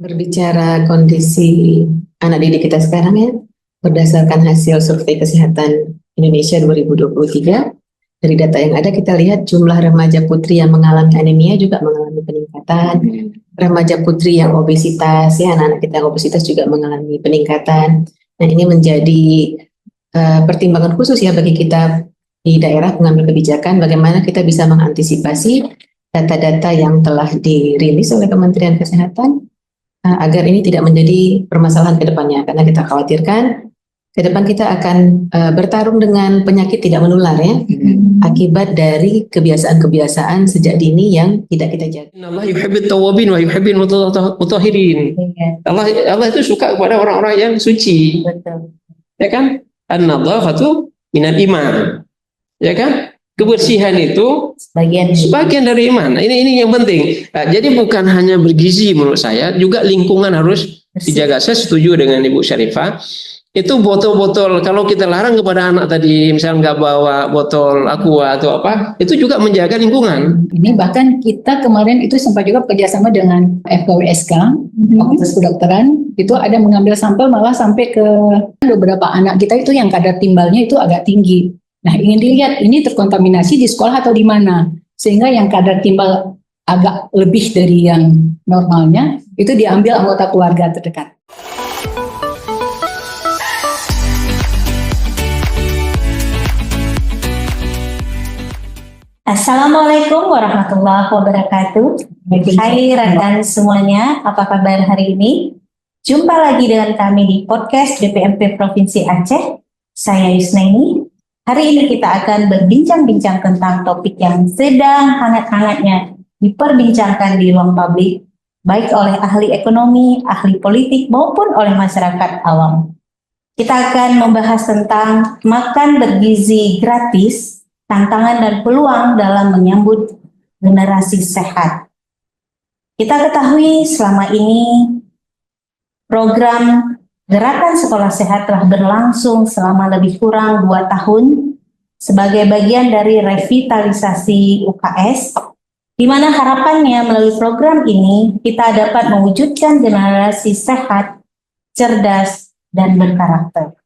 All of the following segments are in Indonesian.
Berbicara kondisi anak didik kita sekarang ya, berdasarkan hasil survei kesehatan Indonesia 2023, dari data yang ada kita lihat jumlah remaja putri yang mengalami anemia juga mengalami peningkatan. Remaja putri yang obesitas, ya anak-anak kita yang obesitas juga mengalami peningkatan. Nah ini menjadi pertimbangan khusus ya bagi kita di daerah pengambil kebijakan bagaimana kita bisa mengantisipasi data-data yang telah dirilis oleh Kementerian Kesehatan agar ini tidak menjadi permasalahan ke depannya, karena kita khawatirkan ke depan kita akan bertarung dengan penyakit tidak menular ya, akibat dari kebiasaan-kebiasaan sejak dini yang tidak kita jaga. Allah yuhibbut tawwabin wa yuhibbul mutahhirin. Allah itu suka kepada orang-orang yang suci. Betul. Ya kan? An-nadhafatu minal iman. Ya kan? Kebersihan itu sebagian dari iman. Nah, ini yang penting. Nah, jadi bukan hanya bergizi menurut saya, juga lingkungan harus dijaga. Saya setuju dengan Ibu Syarifah. Itu botol-botol kalau kita larang kepada anak tadi, misalnya nggak bawa botol aqua atau apa, itu juga menjaga lingkungan. Ini bahkan kita kemarin itu sempat juga bekerjasama dengan FKWSK, Fakultas Kedokteran, itu ada mengambil sampel malah sampai ke beberapa anak kita itu yang kadar timbalnya itu agak tinggi. Nah, ingin dilihat ini terkontaminasi di sekolah atau di mana, sehingga yang kadar timbal agak lebih dari yang normalnya itu diambil anggota keluarga terdekat. Assalamualaikum warahmatullahi wabarakatuh. Hai rekan semuanya, apa kabar hari ini? Jumpa lagi dengan kami di podcast BPMP Provinsi Aceh. Saya Yusnaini. Hari ini kita akan berbincang-bincang tentang topik yang sedang hangat-hangatnya diperbincangkan di ruang publik, baik oleh ahli ekonomi, ahli politik, maupun oleh masyarakat awam. Kita akan membahas tentang makan bergizi gratis, tantangan dan peluang dalam menyambut generasi sehat. Kita ketahui selama ini program Gerakan Sekolah Sehat telah berlangsung selama lebih kurang 2 tahun sebagai bagian dari revitalisasi UKS, di mana harapannya melalui program ini kita dapat mewujudkan generasi sehat, cerdas, dan berkarakter.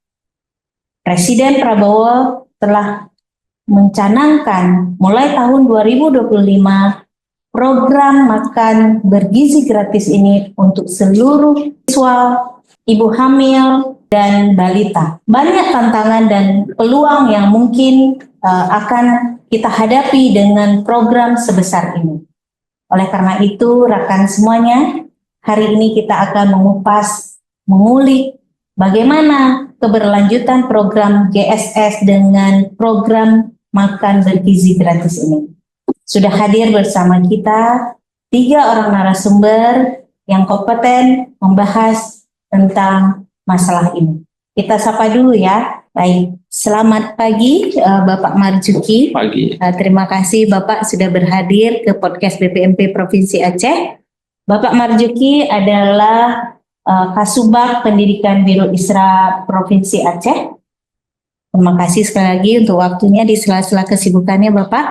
Presiden Prabowo telah mencanangkan mulai tahun 2025 program makan bergizi gratis ini untuk seluruh siswa, ibu hamil, dan balita. Banyak tantangan dan peluang yang mungkin akan kita hadapi dengan program sebesar ini. Oleh karena itu, rekan semuanya, hari ini kita akan mengulik bagaimana keberlanjutan program GSS dengan program makan bergizi gratis ini. Sudah hadir bersama kita 3 orang narasumber yang kompeten membahas tentang masalah ini. Kita sapa dulu ya. Baik, selamat pagi Bapak Marzuki. Pagi. Terima kasih Bapak sudah berhadir ke podcast BPMP Provinsi Aceh. Bapak Marzuki adalah Kasubag Pendidikan Biro Isra Provinsi Aceh. Terima kasih sekali lagi untuk waktunya di sela-sela kesibukannya Bapak.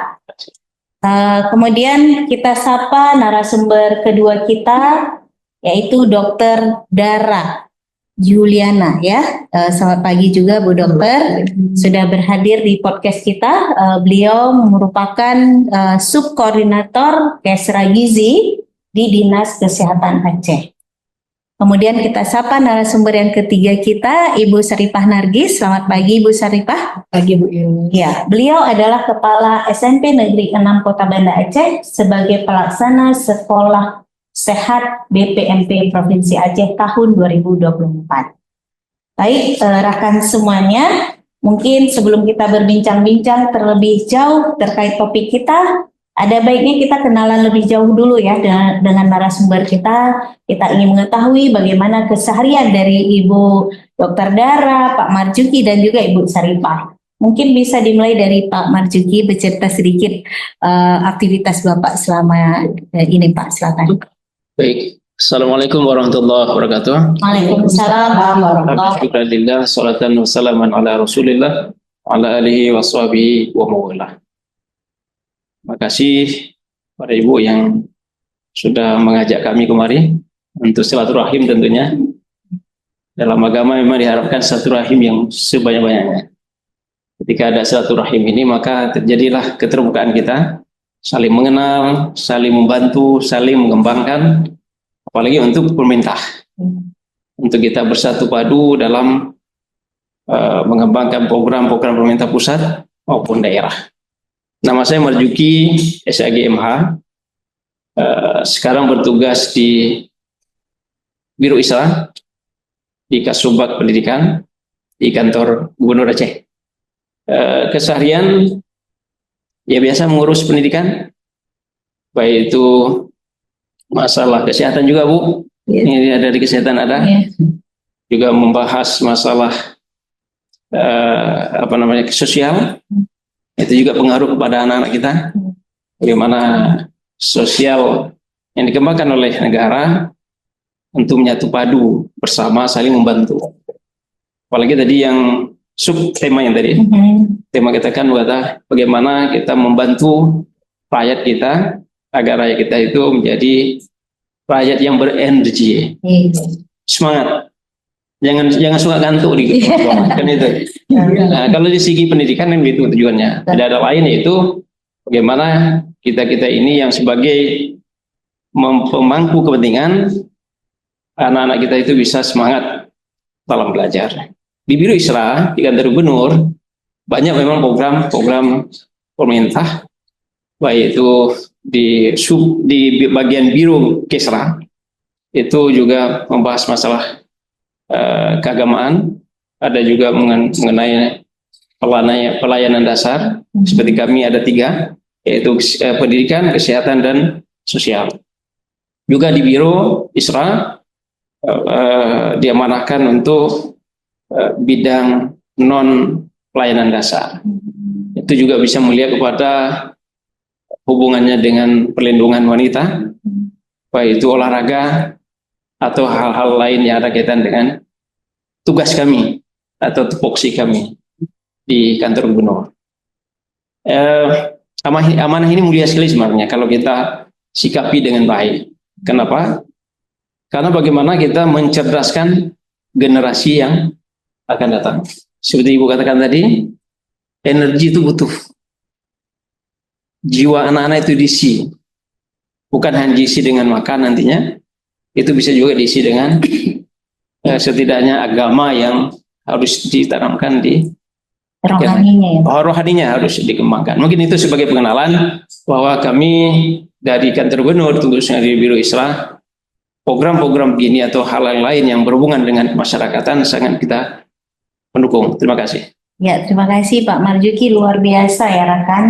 Kemudian kita sapa narasumber kedua kita, yaitu Dr. Dara Juliana ya. Selamat pagi juga Bu Dokter, sudah berhadir di podcast kita. Beliau merupakan subkoordinator Kesra Gizi di Dinas Kesehatan Aceh. Kemudian kita sapa narasumber yang ketiga kita, Ibu Syarifah Nargis. Selamat pagi Ibu Syarifah. Pagi Bu Yuni. Ya, beliau adalah Kepala SMP Negeri 6 Kota Banda Aceh sebagai pelaksana Sekolah Sehat BPMP Provinsi Aceh tahun 2024. Baik, rekan semuanya, mungkin sebelum kita berbincang-bincang terlebih jauh terkait topik kita, ada baiknya kita kenalan lebih jauh dulu ya dengan narasumber kita. Kita ingin mengetahui bagaimana keseharian dari Ibu Dr. Dara, Pak Marzuki, dan juga Ibu Syarifah. Mungkin bisa dimulai dari Pak Marzuki bercerita sedikit aktivitas Bapak selama ini Pak, silakan. Baik. Assalamualaikum warahmatullahi wabarakatuh. Waalaikumsalam warahmatullahi wabarakatuh. Alhamdulillah, salatan wa salaman ala Rasulillah, ala alihi wa sahbihi wa mawalah. Terima kasih pada Ibu yang sudah mengajak kami kemari untuk silaturahim tentunya. Dalam agama memang diharapkan silaturahim yang sebanyak-banyaknya. Ketika ada silaturahim ini, maka terjadilah keterbukaan kita, saling mengenal, saling membantu, saling mengembangkan, apalagi untuk pemerintah. Untuk kita bersatu padu dalam mengembangkan program-program pemerintah pusat maupun daerah. Nama saya Marjuki, SAGMH. Sekarang bertugas di Biro Isra, di Kasubag Pendidikan, di kantor Gubernur Aceh. Keseharian ya biasa mengurus pendidikan, baik itu masalah kesehatan juga, Bu. Ini ada di kesehatan ada. Juga membahas masalah sosial. Itu juga pengaruh kepada anak-anak kita. Bagaimana sosial yang dikembangkan oleh negara untuk menyatu padu bersama, saling membantu. Apalagi tadi yang tema yang tadi, tema kita kan bagaimana kita membantu rakyat kita agar rakyat kita itu menjadi rakyat yang berenergi, semangat, jangan suka gantuk di kan itu. Nah, kalau di segi pendidikan kan itu tujuannya. Tidak ada lain, yaitu bagaimana kita ini yang sebagai pemangku kepentingan anak-anak kita itu bisa semangat dalam belajar. Di Biro Isra, di kantor Gubernur, banyak memang program-program pemerintah, baik itu di bagian Biro Kesra, itu juga membahas masalah keagamaan, ada juga mengenai pelayanan dasar, seperti kami ada 3, yaitu pendidikan, kesehatan, dan sosial. Juga di Biro Isra, diamanahkan untuk bidang non pelayanan dasar. Itu juga bisa melihat kepada hubungannya dengan perlindungan wanita, baik itu olahraga atau hal-hal lain yang ada kaitan dengan tugas kami atau tupoksi kami di kantor Gubernur. Amanah ini mulia sekali sebenarnya kalau kita sikapi dengan baik. Kenapa? Karena bagaimana kita mencerdaskan generasi yang akan datang. Seperti Ibu katakan tadi, energi itu butuh. Jiwa anak-anak itu diisi. Bukan hanya diisi dengan makan nantinya, itu bisa juga diisi dengan setidaknya agama yang harus ditanamkan di rohaninya harus dikembangkan. Mungkin itu sebagai pengenalan bahwa kami dari kantor Gubernur, khususnya di Biro Isra, program-program begini atau hal lain yang berhubungan dengan masyarakatan sangat kita mendukung. Terima kasih. Ya, terima kasih Pak Marjuki, luar biasa ya rekan,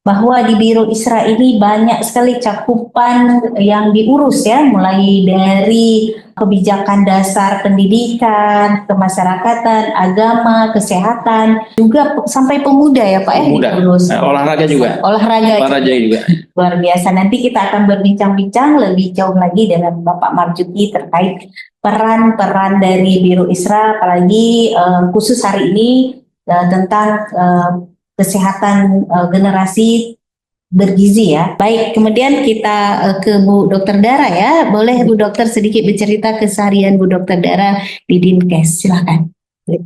bahwa di Biro Isra ini banyak sekali cakupan yang diurus ya, mulai dari kebijakan dasar pendidikan, kemasyarakatan, agama, kesehatan, juga sampai pemuda ya Pak pemuda. Ya. Olahraga juga. Olahraga juga. Luar biasa. Nanti kita akan berbincang-bincang lebih jauh lagi dengan Bapak Marjuki terkait peran-peran dari Biro Isra, apalagi khusus hari ini tentang kesehatan generasi bergizi ya. Baik, kemudian kita ke Bu Dokter Dara ya. Boleh Bu Dokter sedikit bercerita keseharian Bu Dokter Dara di Dinkes, silakan.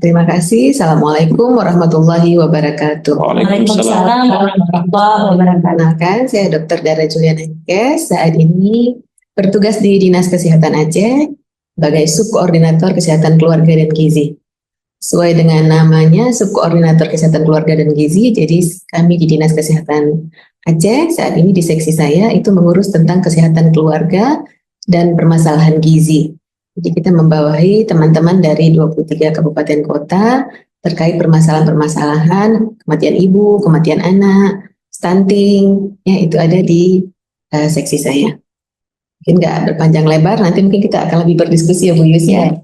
Terima kasih. Assalamualaikum warahmatullahi wabarakatuh. Waalaikumsalam warahmatullahi wabarakatuh. Perkenalkan, saya Dr. Dara Juliana Dinkes. Saat ini bertugas di Dinas Kesehatan Aceh sebagai Subkoordinator Kesehatan Keluarga dan Gizi. Sesuai dengan namanya, Subkoordinator Kesehatan Keluarga dan Gizi, jadi kami di Dinas Kesehatan Aceh saat ini di seksi saya itu mengurus tentang kesehatan keluarga dan permasalahan gizi. Jadi kita membawahi teman-teman dari 23 kabupaten kota terkait permasalahan-permasalahan kematian ibu, kematian anak, stunting, ya itu ada di seksi saya. Mungkin nggak berpanjang lebar, nanti mungkin kita akan lebih berdiskusi ya Bu Yus ya.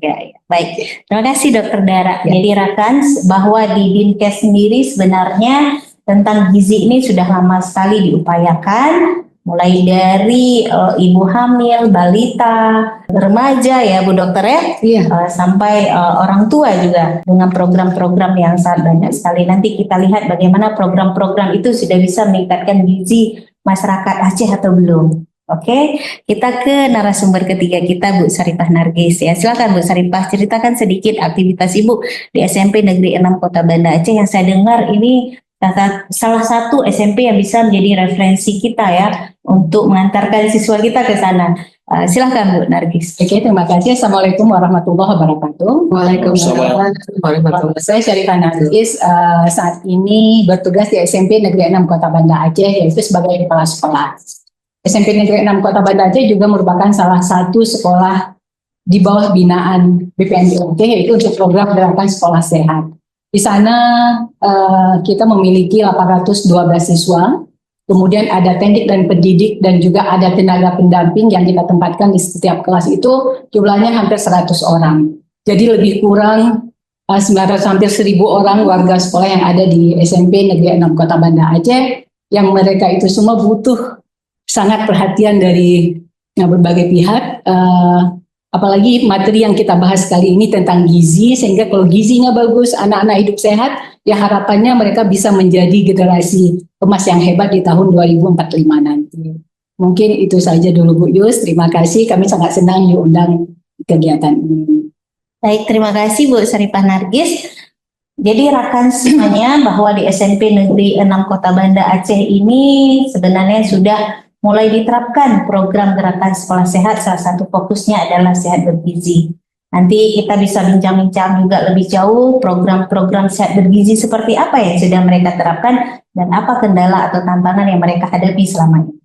Baik, terima kasih Dokter Dara. Jadi rekan, bahwa di Dinkes sendiri sebenarnya tentang gizi ini sudah lama sekali diupayakan, mulai dari ibu hamil, balita, remaja ya Bu Dokter ya, sampai orang tua juga dengan program-program yang sangat banyak sekali. Nanti kita lihat bagaimana program-program itu sudah bisa meningkatkan gizi masyarakat Aceh atau belum. Oke, kita ke narasumber ketiga kita, Bu Saripah Nargis ya. Silakan Bu Saripah, ceritakan sedikit aktivitas Ibu di SMP Negeri 6 Kota Banda Aceh yang saya dengar ini salah satu SMP yang bisa menjadi referensi kita ya untuk mengantarkan siswa kita ke sana. Silakan Bu Nargis. Oke, terima kasih. Assalamualaikum warahmatullahi wabarakatuh. Waalaikumsalam warahmatullahi wabarakatuh. Saya Syarifah Nargis, saat ini bertugas di SMP Negeri 6 Kota Banda Aceh, yaitu sebagai kepala sekolah. SMP Negeri 6 Kota Banda Aceh juga merupakan salah satu sekolah di bawah binaan BPNB Aceh, yaitu untuk program gerakan sekolah sehat. Di sana kita memiliki 812 siswa, kemudian ada teknik dan pendidik dan juga ada tenaga pendamping yang kita tempatkan di setiap kelas itu jumlahnya hampir 100 orang. Jadi lebih kurang 900 hampir 1.000 orang warga sekolah yang ada di SMP Negeri 6 Kota Banda Aceh yang mereka itu semua butuh sangat perhatian dari berbagai pihak, apalagi materi yang kita bahas kali ini tentang gizi, sehingga kalau gizinya bagus, anak-anak hidup sehat, ya harapannya mereka bisa menjadi generasi emas yang hebat di tahun 2045 nanti. Mungkin itu saja dulu Bu Yus, terima kasih, kami sangat senang diundang kegiatan ini. Baik, terima kasih Bu Saripah Nargis. Jadi rekan semuanya bahwa di SMP Negeri 6 Kota Banda Aceh ini sebenarnya sudah mulai diterapkan program gerakan sekolah sehat, salah satu fokusnya adalah sehat bergizi. Nanti kita bisa bincang-bincang juga lebih jauh program-program sehat bergizi seperti apa yang sudah mereka terapkan dan apa kendala atau tantangan yang mereka hadapi selama ini.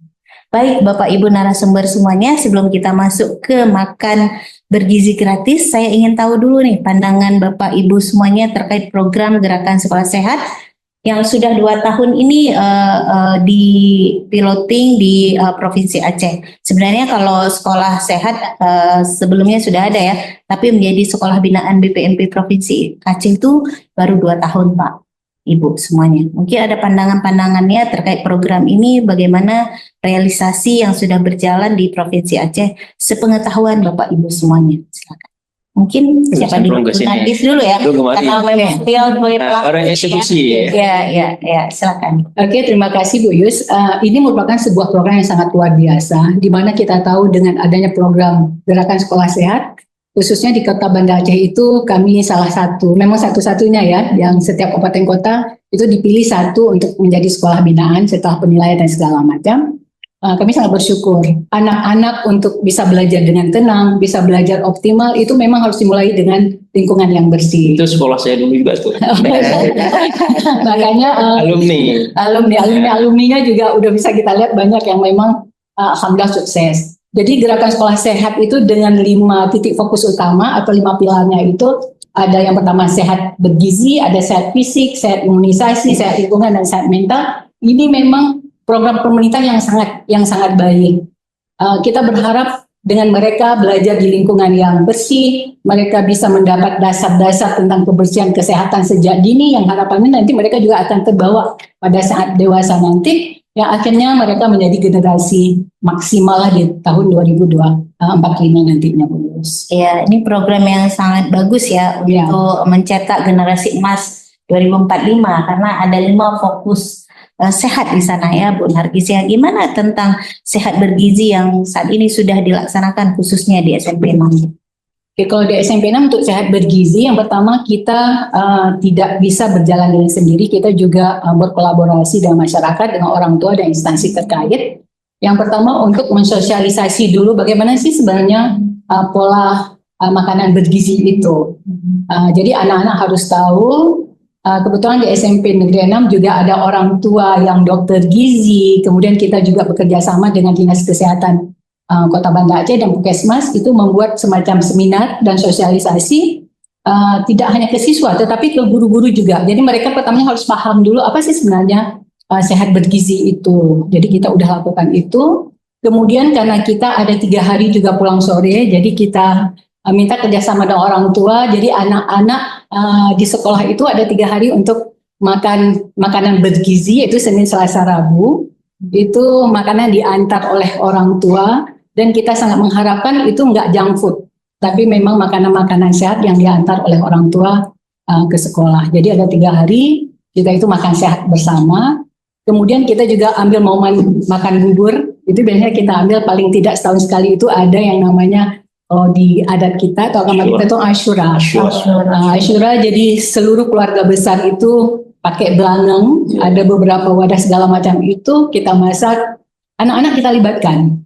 Baik Bapak Ibu narasumber semuanya, sebelum kita masuk ke makan bergizi gratis, saya ingin tahu dulu nih pandangan Bapak Ibu semuanya terkait program gerakan sekolah sehat yang sudah 2 tahun ini di piloting di Provinsi Aceh. Sebenarnya kalau sekolah sehat sebelumnya sudah ada ya, tapi menjadi sekolah binaan BPNP Provinsi Aceh itu baru 2 tahun Pak, Ibu semuanya. Mungkin ada pandangan-pandangannya terkait program ini, bagaimana realisasi yang sudah berjalan di Provinsi Aceh, sepengetahuan Bapak Ibu semuanya. Silakan. Mungkin siapa dulu? Nargis dulu ya. Karena memang beliau sebagai pelaku orang eksekusi. Ya, silakan. Oke, terima kasih Bu Yus. Ini merupakan sebuah program yang sangat luar biasa, di mana kita tahu dengan adanya program gerakan sekolah sehat, khususnya di Kota Banda Aceh itu kami salah satu, memang satu-satunya ya, yang setiap kabupaten kota itu dipilih satu untuk menjadi sekolah binaan setelah penilaian dan segala macam. Kami sangat bersyukur anak-anak untuk bisa belajar dengan tenang, bisa belajar optimal, itu memang harus dimulai dengan lingkungan yang bersih. Itu sekolah saya dulu juga tuh. Makanya alumninya juga udah bisa kita lihat banyak yang memang alhamdulillah sukses. Jadi gerakan sekolah sehat itu dengan 5 titik fokus utama atau 5 pilarnya itu ada yang pertama sehat bergizi, ada sehat fisik, sehat imunisasi, sehat lingkungan dan sehat mental. Ini memang program pemerintah yang sangat baik. Kita berharap dengan mereka belajar di lingkungan yang bersih, mereka bisa mendapat dasar-dasar tentang kebersihan kesehatan sejak dini, yang harapannya nanti mereka juga akan terbawa pada saat dewasa nanti, yang akhirnya mereka menjadi generasi maksimal di tahun 2045 nantinya. Ya, ini program yang sangat bagus ya untuk mencetak generasi emas 2045 karena ada 5 fokus sehat di sana ya Bu Nargis ya. Gimana tentang sehat bergizi yang saat ini sudah dilaksanakan khususnya di SMP 6? Oke, kalau di SMP 6 untuk sehat bergizi, yang pertama kita tidak bisa berjalan dengan sendiri, kita juga berkolaborasi dengan masyarakat, dengan orang tua dan instansi terkait. Yang pertama untuk mensosialisasi dulu bagaimana sih sebenarnya pola makanan bergizi itu. Jadi anak-anak harus tahu. Kebetulan di SMP Negeri 6 juga ada orang tua yang dokter gizi, kemudian kita juga bekerja sama dengan Dinas Kesehatan Kota Banda Aceh dan Puskesmas itu membuat semacam seminar dan sosialisasi tidak hanya ke siswa tetapi ke guru-guru juga. Jadi mereka pertamanya harus paham dulu apa sih sebenarnya sehat bergizi itu. Jadi kita udah lakukan itu. Kemudian karena kita ada 3 hari juga pulang sore, jadi kita minta kerjasama dengan orang tua. Jadi anak-anak di sekolah itu ada 3 hari untuk makan makanan bergizi, yaitu Senin, Selasa, Rabu. Itu makanan diantar oleh orang tua dan kita sangat mengharapkan itu enggak junk food, tapi memang makanan-makanan sehat yang diantar oleh orang tua ke sekolah. Jadi ada 3 hari kita itu makan sehat bersama. Kemudian kita juga ambil momen makan bubur. Itu biasanya kita ambil paling tidak setahun sekali, itu ada yang namanya di adat kita atau agama kita itu Asyura. Asyura, jadi seluruh keluarga besar itu pakai belanang, ada beberapa wadah segala macam itu kita masak, anak-anak kita libatkan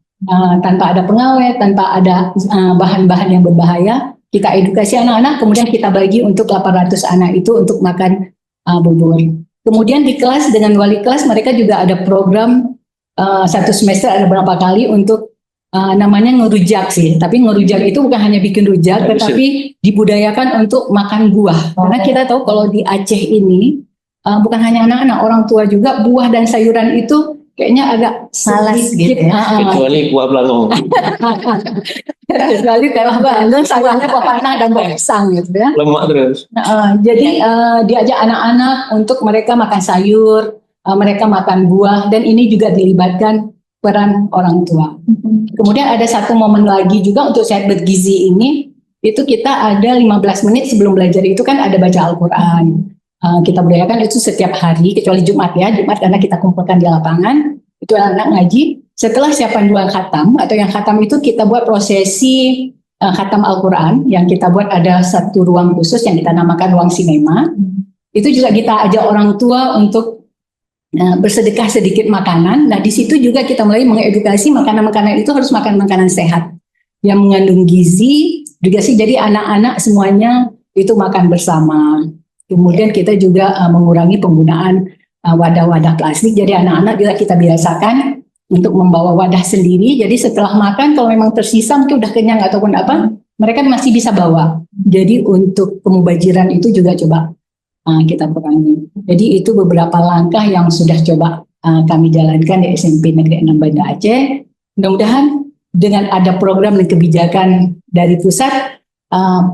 tanpa ada pengawet, tanpa ada bahan-bahan yang berbahaya. Kita edukasi anak-anak, kemudian kita bagi untuk 800 anak itu untuk makan bubur. Kemudian di kelas dengan wali kelas mereka juga ada program satu semester ada berapa kali untuk namanya ngerujak sih. Tapi ngerujak itu bukan hanya bikin rujak, tetapi dibudayakan untuk makan buah. Karena kita tahu kalau di Aceh ini bukan hanya anak-anak, orang tua juga buah dan sayuran itu kayaknya agak malas gitu ya. Kecuali buah belangong. Kecuali kalau belangong sayurnya buah panah dan buah pisang gitu ya. Lemak terus. Jadi diajak anak-anak untuk mereka makan sayur, mereka makan buah, dan ini juga dilibatkan peran orang tua. Kemudian ada satu momen lagi juga untuk sehat bergizi ini, itu kita ada 15 menit sebelum belajar itu kan ada baca Al-Quran. Kita budayakan itu setiap hari, kecuali Jumat ya, Jumat karena kita kumpulkan di lapangan, itu anak-anak ngaji. Setelah siapan dua khatam, atau yang khatam itu kita buat prosesi khatam Al-Quran, yang kita buat ada satu ruang khusus yang kita namakan ruang sinema. Itu juga kita ajak orang tua untuk bersedekah sedikit makanan. Nah di situ juga kita mulai mengedukasi makanan-makanan itu harus makan makanan sehat, yang mengandung gizi, juga sih jadi anak-anak semuanya itu makan bersama. Kemudian kita juga mengurangi penggunaan wadah-wadah plastik. Jadi anak-anak juga kita biasakan untuk membawa wadah sendiri. Jadi setelah makan kalau memang tersisa mungkin udah kenyang ataupun apa, mereka masih bisa bawa. Jadi untuk pemubajiran itu juga coba kita kurangi. Jadi itu beberapa langkah yang sudah coba kami jalankan di SMP Negeri 6 Banda Aceh. Mudah-mudahan dengan ada program dan kebijakan dari pusat,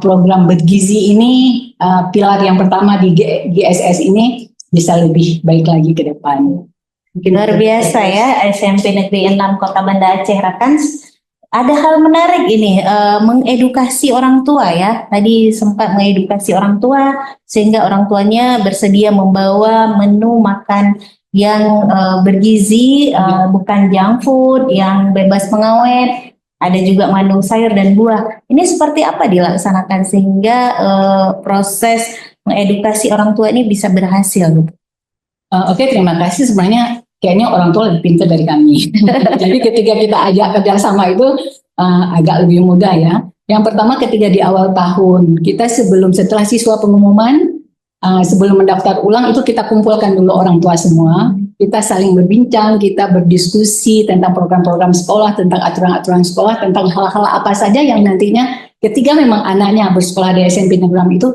program bergizi ini pilar yang pertama di GSS ini bisa lebih baik lagi ke depan. Luar biasa ya SMP Negeri 6 Kota Banda Aceh Rakans. Ada hal menarik ini, mengedukasi orang tua ya. Tadi sempat mengedukasi orang tua sehingga orang tuanya bersedia membawa menu makan yang bergizi, bukan junk food, yang bebas pengawet. Ada juga mengandung sayur dan buah. Ini seperti apa dilaksanakan sehingga proses mengedukasi orang tua ini bisa berhasil? Oke, terima kasih. Sebenarnya kayaknya orang tua lebih pintar dari kami. Jadi ketika kita ajak kerjasama itu agak lebih mudah ya. Yang pertama ketika di awal tahun, kita setelah siswa pengumuman, sebelum mendaftar ulang itu kita kumpulkan dulu orang tua semua. Kita saling berbincang, kita berdiskusi tentang program-program sekolah, tentang aturan-aturan sekolah, tentang hal-hal apa saja yang nantinya ketika memang anaknya bersekolah di SMP Negeri itu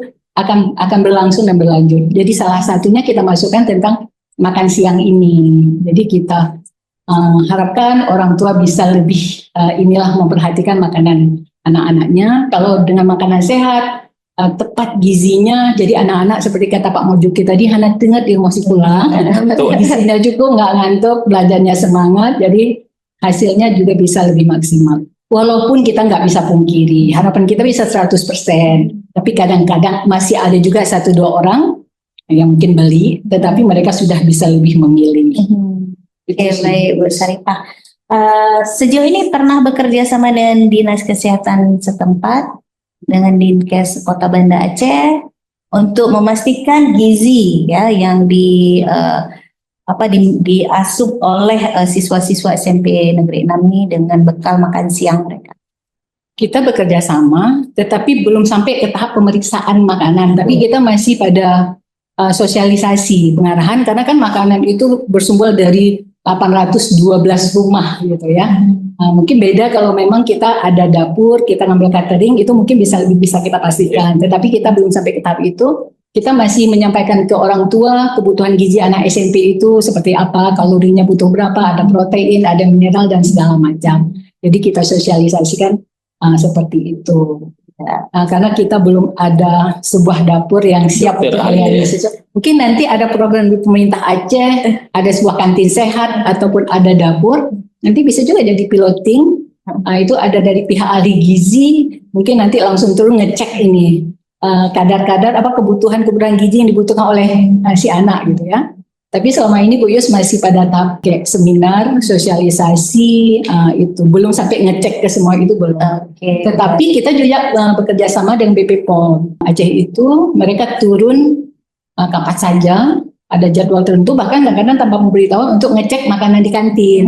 akan berlangsung dan berlanjut. Jadi salah satunya kita masukkan tentang makan siang ini. Jadi kita harapkan orang tua bisa lebih memperhatikan makanan anak-anaknya. Kalau dengan makanan sehat, tepat gizinya, jadi anak-anak seperti kata Pak Mojuki tadi, anak dengar di emosi pulang, gizinya cukup, nggak ngantuk, belajarnya semangat, jadi hasilnya juga bisa lebih maksimal. Walaupun kita nggak bisa pungkiri, harapan kita bisa 100%, tapi kadang-kadang masih ada juga 1-2 orang yang mungkin beli, tetapi mereka sudah bisa lebih memilih. Oke, baik Bu Saripah. Sejauh ini pernah bekerja sama dengan Dinas Kesehatan setempat, dengan Dinkes Kota Banda Aceh untuk memastikan gizi ya yang diasup oleh siswa-siswa SMP Negeri 6 ini dengan bekal makan siang mereka. Kita bekerja sama, tetapi belum sampai ke tahap pemeriksaan makanan, tapi kita masih pada sosialisasi pengarahan, karena kan makanan itu bersumber dari 812 rumah gitu ya. Mungkin beda kalau memang kita ada dapur, kita ngambil catering, itu mungkin bisa kita pastikan. Tetapi kita belum sampai ke tahap itu. Kita masih menyampaikan ke orang tua kebutuhan gizi anak SMP itu seperti apa, kalorinya butuh berapa, ada protein, ada mineral dan segala macam. Jadi kita sosialisasikan seperti itu. Karena kita belum ada sebuah dapur yang siap untuk melayani sesuatu. Mungkin nanti ada program di pemerintah Aceh, ada sebuah kantin sehat ataupun ada dapur. Nanti bisa juga jadi piloting. Itu ada dari pihak ahli gizi. Mungkin nanti langsung turun ngecek ini kadar-kadar apa kebutuhan gizi yang dibutuhkan oleh si anak gitu ya. Tapi selama ini Bu Yus masih pada tahap kayak seminar, sosialisasi, itu belum sampai ngecek ke semua itu belum. Oke. Tetapi kita juga bekerja sama dengan BP POM Aceh itu, mereka turun kapan saja, ada jadwal tertentu, bahkan kadang-kadang tanpa memberitahu untuk ngecek makanan di kantin.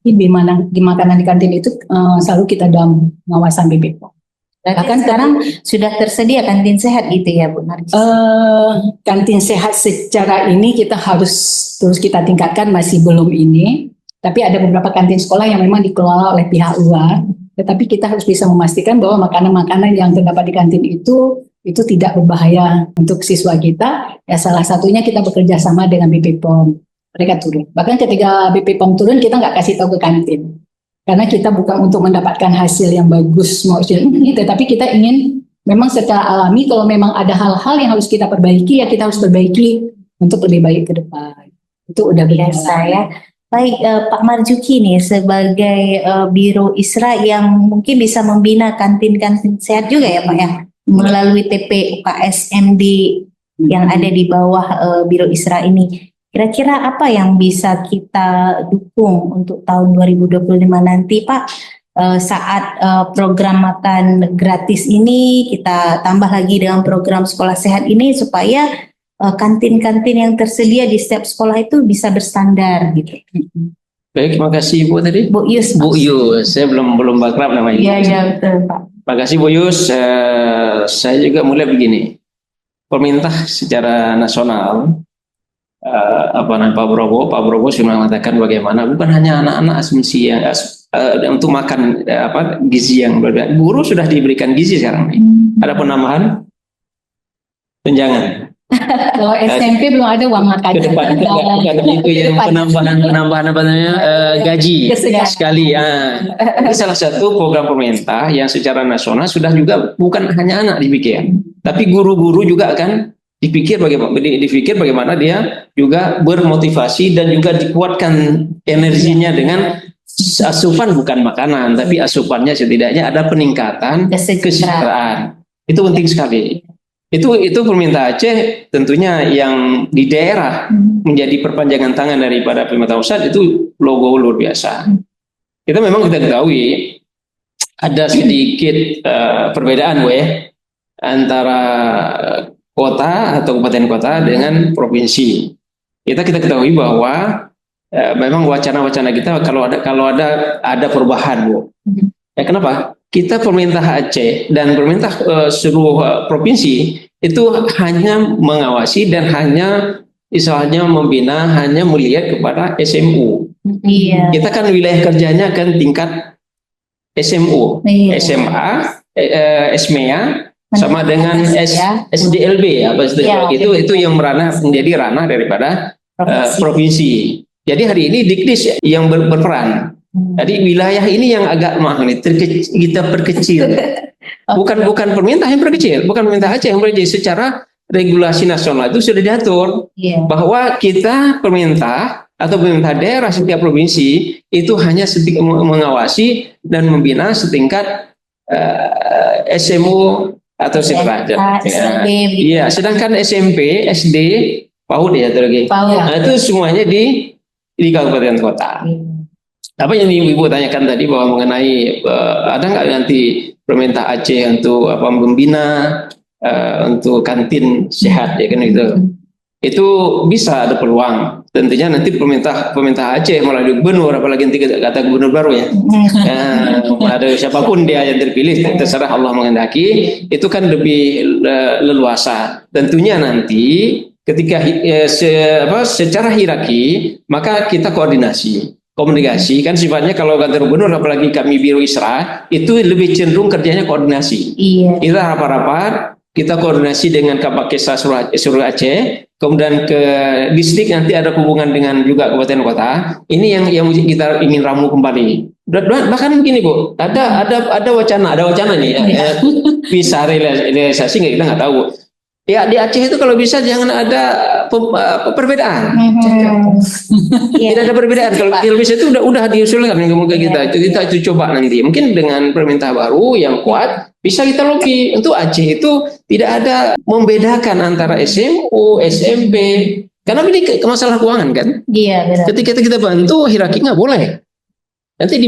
Di makanan di kantin itu selalu kita dalam pengawasan BP POM. Bahkan sekarang sudah tersedia kantin sehat gitu ya Bu Nargis? Kantin sehat secara ini kita harus terus kita tingkatkan, masih belum ini. Tapi ada beberapa kantin sekolah yang memang dikelola oleh pihak luar. Tetapi kita harus bisa memastikan bahwa makanan-makanan yang terdapat di kantin itu tidak berbahaya untuk siswa kita. Ya salah satunya kita bekerja sama dengan BP POM. Mereka turun. Bahkan ketika BP POM turun kita nggak kasih tahu ke kantin. Karena kita bukan untuk mendapatkan hasil yang bagus maksudnya, tetapi kita ingin memang secara alami kalau memang ada hal-hal yang harus kita perbaiki ya kita harus perbaiki untuk lebih baik ke depan. Itu udah biasa ya. Baik, Pak Marzuki nih sebagai Biro ISRA yang mungkin bisa membina kantin-kantin sehat juga ya Pak ya, melalui TP UKS MD yang ada di bawah Biro ISRA ini. Kira-kira apa yang bisa kita dukung untuk tahun 2025 nanti Pak, saat program makan gratis ini kita tambah lagi dengan program sekolah sehat ini supaya kantin-kantin yang tersedia di setiap sekolah itu bisa berstandar gitu. Baik, terima kasih Bu tadi. Bu Yus. Bu Yus, saya belum bakrab namanya. Iya betul Pak. Terima kasih Bu Yus. Saya juga mulai begini. Pemerintah secara nasional Pak Prabowo sudah mengatakan bagaimana bukan hanya anak-anak asumsi yang untuk makan gizi yang berbeda. Guru sudah diberikan gizi sekarang nih. Ada penambahan tunjangan. Kalau SMP belum ada uang makan. Ke depan itu yang penambahan gaji sekali. Ini salah satu program pemerintah yang secara nasional sudah juga bukan hanya anak dipikir, tapi guru-guru juga akan dipikir bagaimana dia juga bermotivasi dan juga dikuatkan energinya dengan asupan bukan makanan, tapi asupannya setidaknya ada peningkatan kesejahteraan. Itu penting sekali. Itu pemerintah Aceh tentunya yang di daerah menjadi perpanjangan tangan daripada pemerintah pusat, itu logo luar biasa. Kita ketahui ada sedikit perbedaan antara kota atau kabupaten kota dengan provinsi. Kita ketahui bahwa memang wacana-wacana kita kalau ada perubahan, Bu. Ya kenapa? Kita pemerintah Aceh dan pemerintah seluruh provinsi itu hanya mengawasi dan hanya istilahnya membina, hanya melihat kepada SMU. Iya. Kita kan wilayah kerjanya kan tingkat SMU, SMA, SMEA sama dengan SDLB itu yang menjadi ranah daripada provinsi. Jadi hari ini Dikdis yang berperan. Jadi wilayah ini yang agak kita perkecil. Bukan pemerintah yang perkecil, bukan pemerintah Aceh yang perkecil. Secara regulasi nasional itu sudah diatur bahwa kita pemerintah atau pemerintah daerah setiap provinsi itu hanya mengawasi dan membina setingkat SMU atau sederajat. Iya, sedangkan SMP, SD, PAUD itu semuanya di kabupaten kota. Apa yang Ibu tanyakan tadi bahwa mengenai ada nggak nanti pemerintah Aceh untuk membina untuk kantin sehat ya kan itu bisa ada peluang. Tentunya nanti pemerintah Aceh melalui gubernur, apalagi nanti kata gubernur baru ya, ada siapapun dia yang terpilih, terserah Allah menghendaki, itu kan lebih leluasa. Tentunya nanti ketika secara hierarki maka kita komunikasi kan sifatnya kalau kantor gubernur apalagi kami Biro ISRA itu lebih cenderung kerjanya koordinasi. Kita rapat-rapat, kita koordinasi dengan Kapakesa seluruh Aceh, kemudian ke distrik nanti ada hubungan dengan juga kabupaten kota. Ini yang kita ingin ramu kembali. Bahkan begini Bu, ada wacana nih bisa realisasi nggak, kita nggak tabu. Ya di Aceh itu kalau bisa jangan ada perbedaan. Tidak ada perbedaan. Kalau bisa itu udah diusulkan kita itu coba nanti. Mungkin dengan pemerintah baru yang kuat bisa kita lobby untuk Aceh itu tidak ada membedakan antara SMU, SMP, Karena ini masalah keuangan kan. Iya, benar. Ketika kita bantu, hierarki nggak boleh. Nanti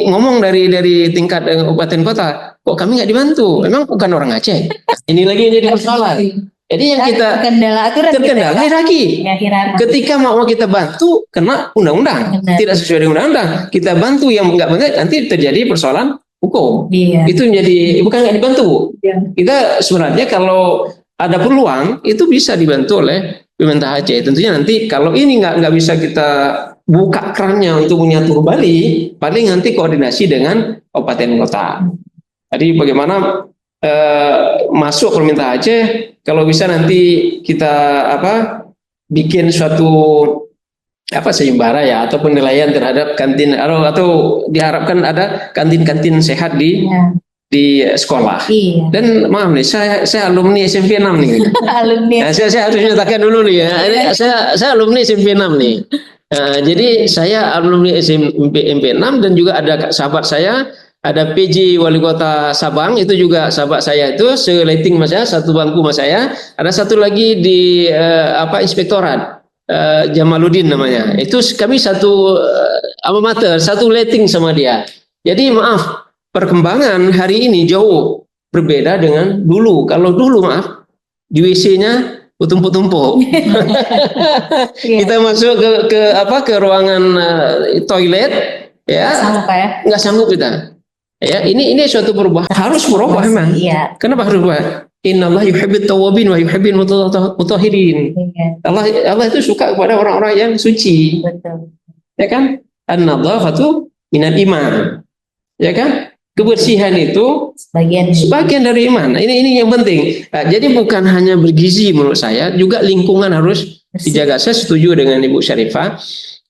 ngomong dari tingkat kabupaten kota, kok kami nggak dibantu? Emang bukan orang Aceh? Ini lagi yang jadi persoalan. Jadi yang kita terkendala aturan terkendala hierarki. Ya, hierarki. Ketika mau kita bantu, kena undang-undang, Benar. tidak sesuai dengan undang-undang. Kita bantu yang nggak benar, nanti terjadi persoalan hukum. Iya. Itu menjadi bukan nggak dibantu. Iya. Kita sebenarnya kalau ada peluang itu bisa dibantu oleh pemerintah Aceh. Tentunya nanti kalau ini nggak bisa kita buka kerannya untuk menyatu kembali, paling nanti koordinasi dengan kabupaten kota. Jadi bagaimana masuk pemerintah Aceh, kalau bisa nanti kita bikin suatu sayembara ya atau penilaian terhadap kantin atau diharapkan ada kantin-kantin sehat di sekolah. Iya. Dan maaf nih, saya alumni SMP 6 nih. Alumni. Nah, saya harus nyatakan dulu nih ya. Saya alumni SMP 6 nih. Jadi saya alumni SMP 6 dan juga ada sahabat saya, ada PJ Wali Kota Sabang, itu juga sahabat saya itu seleting mas saya, satu bangku mas saya. Ada satu lagi di inspektorat Jamaluddin namanya. Itu kami satu alma mater, satu letting sama dia. Jadi maaf, perkembangan hari ini jauh berbeda dengan dulu. Kalau dulu maaf, di WC-nya tumpuk-tumpuk. Kita masuk ke ruangan toilet ya. Nggak sanggup kita. Ya, ini suatu perubahan. Harus berubah memang. Iya. Kenapa harus berubah? Innallaha yuhibbut tawwabin wa yuhibbul mutahhirin. Allah itu suka kepada orang-orang yang suci. Betul. Ya kan? An-nadhafatu minal iman. Ya kan? Kebersihan itu sebagian dari iman. Ini yang penting. Nah, jadi bukan hanya bergizi menurut saya, juga lingkungan harus dijaga. Saya setuju dengan Ibu Syarifah.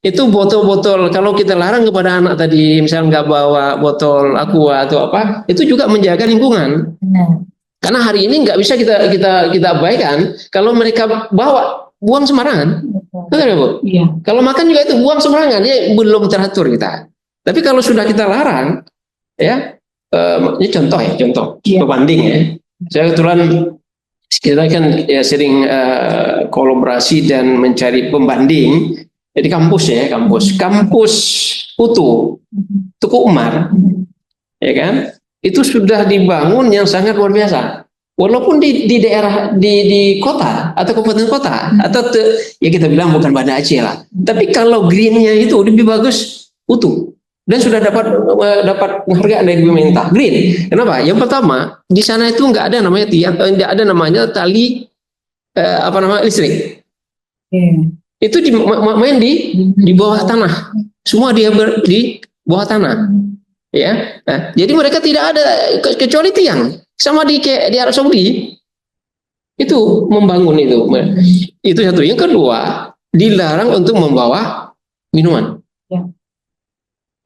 Itu botol-botol, kalau kita larang kepada anak tadi, misalnya nggak bawa botol aqua atau apa, itu juga menjaga lingkungan. Benar. Karena hari ini nggak bisa kita abaikan kalau mereka bawa buang sembarangan. Betul ya Bu? Iya. Kalau makan juga itu buang sembarangan, ya belum teratur kita. Tapi kalau sudah kita larang, ya, ini contoh pembanding ya. Saya kebetulan kita kan ya sering kolaborasi dan mencari pembanding. Jadi kampus Utu, Tuku Umar, ya kan? Itu sudah dibangun yang sangat luar biasa. Walaupun di daerah di kota atau kabupaten kota atau ya kita bilang bukan Banda Aceh lah. Tapi kalau greennya itu lebih bagus Utu dan sudah dapat penghargaan dari pemerintah green. Kenapa? Yang pertama di sana itu nggak ada namanya tiang, nggak ada namanya tali listrik. Itu main di bawah tanah, semua dia di bawah tanah, ya. Nah, jadi mereka tidak ada kecuali tiang, sama di Arab Saudi itu membangun itu satu. Yang kedua, dilarang untuk membawa minuman,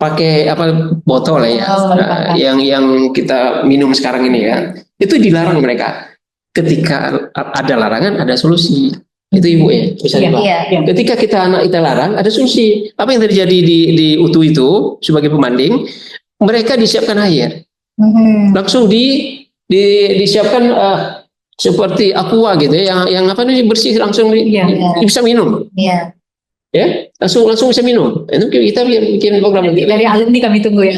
pakai botol ya, yang kita minum sekarang ini ya, itu dilarang mereka. Ketika ada larangan, ada solusi. Itu Ibu ya, misalnya Iya. ketika anak kita larang, ada solusi. Apa yang terjadi di Utu itu sebagai pembanding, mereka disiapkan air, langsung disiapkan seperti aqua gitu ya, yang bersih langsung bisa minum. Iya. Ya, langsung bisa minum. Itu kita bikin program Dari alumni kami tunggu ya.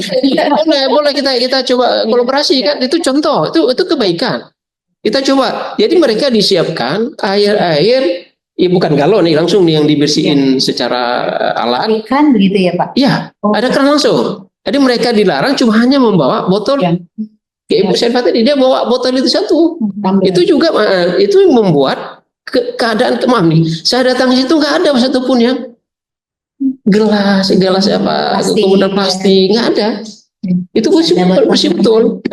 boleh kita coba kolaborasi kan, itu contoh, itu kebaikan. Kita coba. Jadi mereka disiapkan air, ya bukan galon nih, langsung yang dibersihin secara alat. Kan begitu ya Pak? Iya, ada keran langsung. Jadi mereka dilarang cuma hanya membawa botol. Ya. Kayak Ibu Syarifah tadi, dia bawa botol itu satu. Itu juga itu membuat keadaan maaf nih. Saya datang ke situ nggak ada satupun yang gelas apa, kemudian plastik, nggak ada. Itu bersih betul.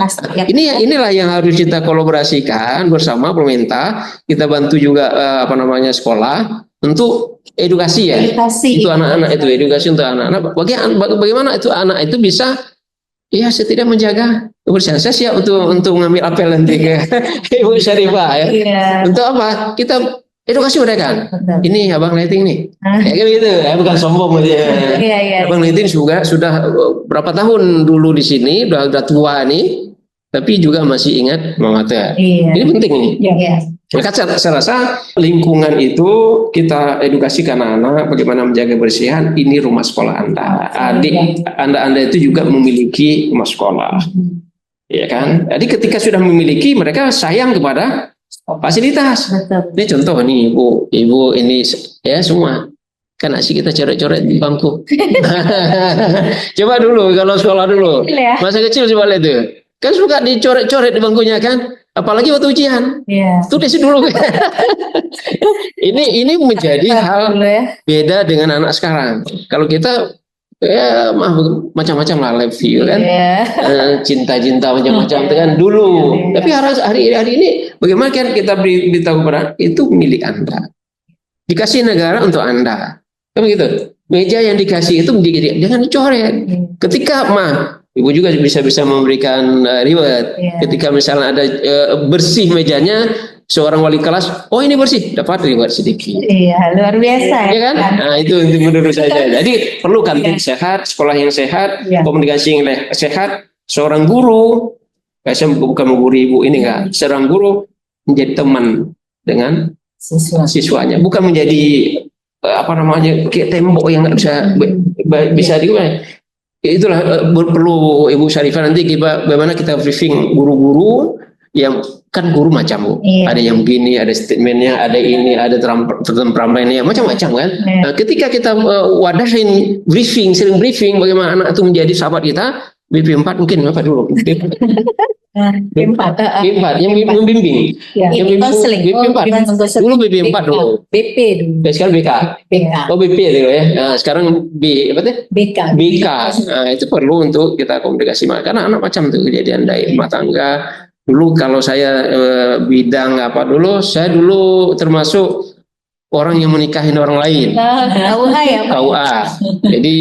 Inilah yang harus kita kolaborasikan bersama pemerintah. Kita bantu juga sekolah untuk edukasi ya. Itu anak-anak itu edukasi untuk anak-anak. Bagaimana itu anak itu bisa ya setidaknya menjaga kebersihan. Saya siap untuk mengambil apel nanti ke Ibu Syarifah ya. Untuk apa? Kita edukasi mereka. Ini Abang Lighting nih. Kayak gitu, bukan sombong gitu ya. Abang Lighting juga sudah berapa tahun dulu di sini, udah tua nih. tapi juga masih ingat mengajar. Iya. Ini penting ini. Ya. Maka saya rasa lingkungan itu kita edukasi ke anak-anak bagaimana menjaga kebersihan. Ini rumah sekolah Anda. Adik Anda itu juga memiliki rumah sekolah. Ya kan? Jadi ketika sudah memiliki, mereka sayang kepada fasilitas. Betul. Ini contoh nih ibu ini ya semua. Kan asik kita coret-coret di bangku. Coba dulu kalau sekolah dulu. Ya. Masa kecil coba lihat tuh. Kan suka dicoret-coret di bangkunya kan. Apalagi waktu ujian. Iya. Tulis dulu. ini menjadi hal beda dengan anak sekarang. Kalau kita ya macam-macam lah live view kan. Cinta-cinta macam-macam kan dulu. Tapi hari ini bagaimana kan kita beritahu pada itu milik Anda. Dikasih negara untuk Anda. Kan begitu. Meja yang dikasih itu jangan dicoret. Ketika ibu juga bisa memberikan reward. Ketika misalnya ada bersih mejanya, seorang wali kelas, oh ini bersih, dapat reward sedikit. Iya, luar biasa ya kan? Nah itu menurut saya. Jadi perlu kantin sehat, sekolah yang sehat, komunikasi yang sehat. Seorang guru, saya bukan guru ibu ini enggak, seorang guru menjadi teman dengan siswanya, bukan menjadi kayak tembok yang nggak bisa diubah. Itulah perlu Ibu Syarifah nanti bagaimana kita briefing guru-guru yang kan guru macam Bu. Ada yang begini, ada statementnya, ada ini, ada temperamennya, macam-macam kan. Nah, ketika kita wadahin sering briefing bagaimana anak itu menjadi sahabat kita, BP 4 mungkin apa dulu? BP4 yang membimbing. Yang konseling. BP 4. Dulu BP 4 dulu. BP dulu. Sekarang BK. Oh BP dulu ya. Nah, sekarang BK. Nah, itu perlu untuk kita komunikasi karena anak macam itu kejadian dari rumah tangga. Dulu kalau saya bidang saya dulu termasuk orang yang menikahin orang lain. KUA ya Pak? KUA. Jadi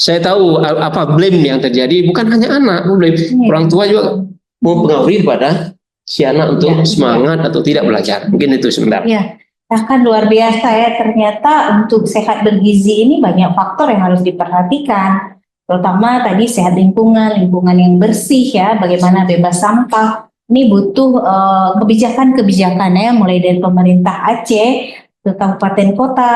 saya tahu apa blame yang terjadi, bukan hanya anak, blame. Orang tua juga mempengaruhi pada si anak untuk semangat atau tidak belajar. Mungkin itu sebentar. Iya. Bahkan luar biasa ya, ternyata untuk sehat bergizi ini banyak faktor yang harus diperhatikan. Terutama tadi sehat lingkungan yang bersih ya, bagaimana bebas sampah. Ini butuh kebijakan-kebijakan ya, mulai dari pemerintah Aceh ke kabupaten kota,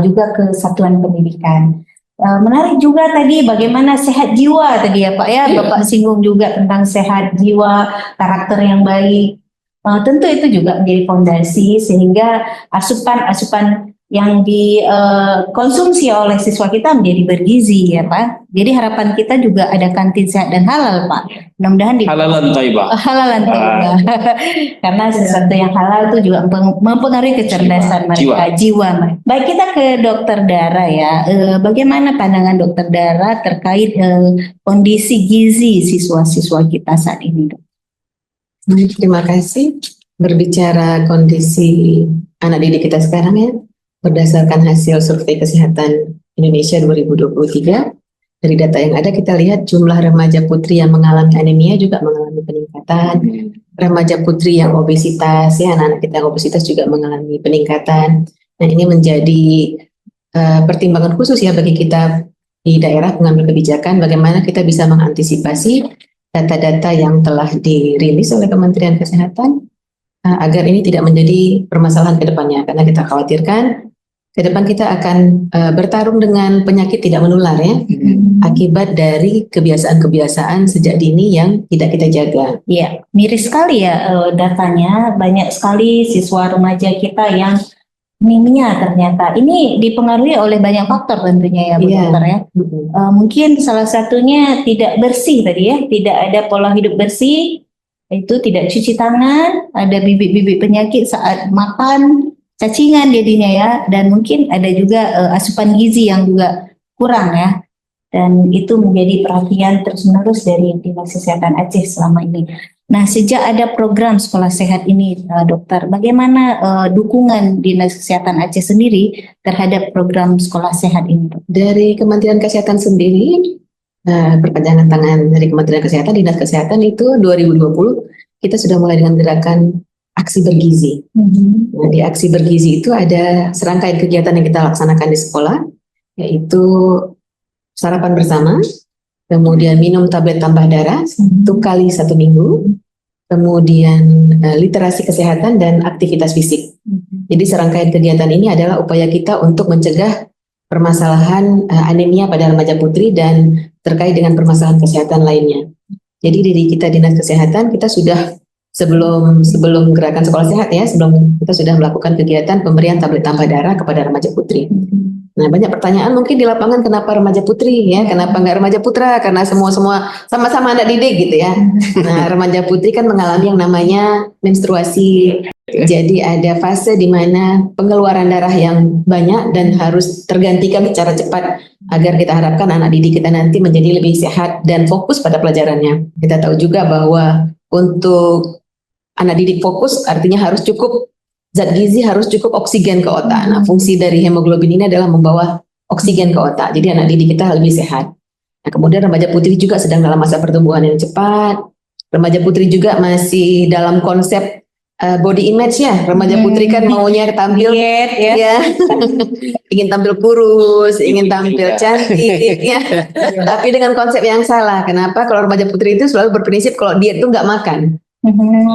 juga ke satuan pendidikan. Menarik juga tadi bagaimana sehat jiwa tadi ya Pak ya, Bapak singgung juga tentang sehat jiwa, karakter yang baik. Tentu itu juga menjadi fondasi sehingga asupan yang dikonsumsi oleh siswa kita menjadi bergizi ya Pak. Jadi harapan kita juga ada kantin sehat dan halal Pak. Mudah-mudahan halalan thayyibah. Halalan thayyibah. Karena sesuatu yang halal itu juga mempengaruhi kecerdasan mereka, jiwa. Baik, kita ke Dokter Dara ya. Bagaimana pandangan Dokter Dara terkait kondisi gizi siswa-siswa kita saat ini, Dok? Terima kasih. Berbicara kondisi anak didik kita sekarang ya, berdasarkan hasil survei kesehatan Indonesia 2023, dari data yang ada kita lihat jumlah remaja putri yang mengalami anemia juga mengalami peningkatan. Remaja putri yang obesitas, ya anak-anak kita yang obesitas juga mengalami peningkatan. Nah ini menjadi pertimbangan khusus ya bagi kita di daerah pengambil kebijakan bagaimana kita bisa mengantisipasi data-data yang telah dirilis oleh Kementerian Kesehatan agar ini tidak menjadi permasalahan ke depannya, karena kita khawatirkan ke depan kita akan bertarung dengan penyakit tidak menular ya, akibat dari kebiasaan-kebiasaan sejak dini yang tidak kita jaga. Iya, miris sekali ya datanya, banyak sekali siswa remaja kita yang anemia ternyata. Ini dipengaruhi oleh banyak faktor tentunya ya Bu Dokter ya. Mungkin salah satunya tidak bersih tadi ya, tidak ada pola hidup bersih, itu tidak cuci tangan, ada bibit-bibit penyakit saat makan, cacingan jadinya ya, dan mungkin ada juga asupan gizi yang juga kurang ya, dan itu menjadi perhatian terus-menerus dari Dinas Kesehatan Aceh selama ini. Nah, sejak ada program sekolah sehat ini, Dokter, bagaimana dukungan Dinas Kesehatan Aceh sendiri terhadap program sekolah sehat ini, Dok? Dari Kementerian Kesehatan sendiri, perpanjangan tangan dari Kementerian Kesehatan, Dinas Kesehatan itu 2020 kita sudah mulai dengan gerakan aksi bergizi. Nah, di aksi bergizi itu ada serangkaian kegiatan yang kita laksanakan di sekolah, yaitu sarapan bersama, kemudian minum tablet tambah darah 1 kali 1 minggu, kemudian literasi kesehatan dan aktivitas fisik. Jadi serangkaian kegiatan ini adalah upaya kita untuk mencegah permasalahan anemia pada remaja putri dan terkait dengan permasalahan kesehatan lainnya. Jadi dari kita Dinas Kesehatan, kita sudah sebelum gerakan sekolah sehat ya, sebelum kita sudah melakukan kegiatan pemberian tablet tambah darah kepada remaja putri. Nah, banyak pertanyaan mungkin di lapangan, kenapa remaja putri ya, kenapa nggak remaja putra, karena semua sama-sama anak didik gitu ya. Nah, remaja putri kan mengalami yang namanya menstruasi. Jadi ada fase di mana pengeluaran darah yang banyak dan harus tergantikan secara cepat agar kita harapkan anak didik kita nanti menjadi lebih sehat dan fokus pada pelajarannya. Kita tahu juga bahwa untuk anak didik fokus artinya harus cukup zat gizi, harus cukup oksigen ke otak. Nah, fungsi dari hemoglobin ini adalah membawa oksigen ke otak. Jadi anak didik kita lebih sehat. Nah, kemudian remaja putri juga sedang dalam masa pertumbuhan yang cepat. Remaja putri juga masih dalam konsep body image ya. Remaja putri kan maunya tampil ya. Ingin tampil kurus, ingin tampil cantik ya. Tapi dengan konsep yang salah. Kenapa? Kalau remaja putri itu selalu berprinsip kalau diet itu nggak makan.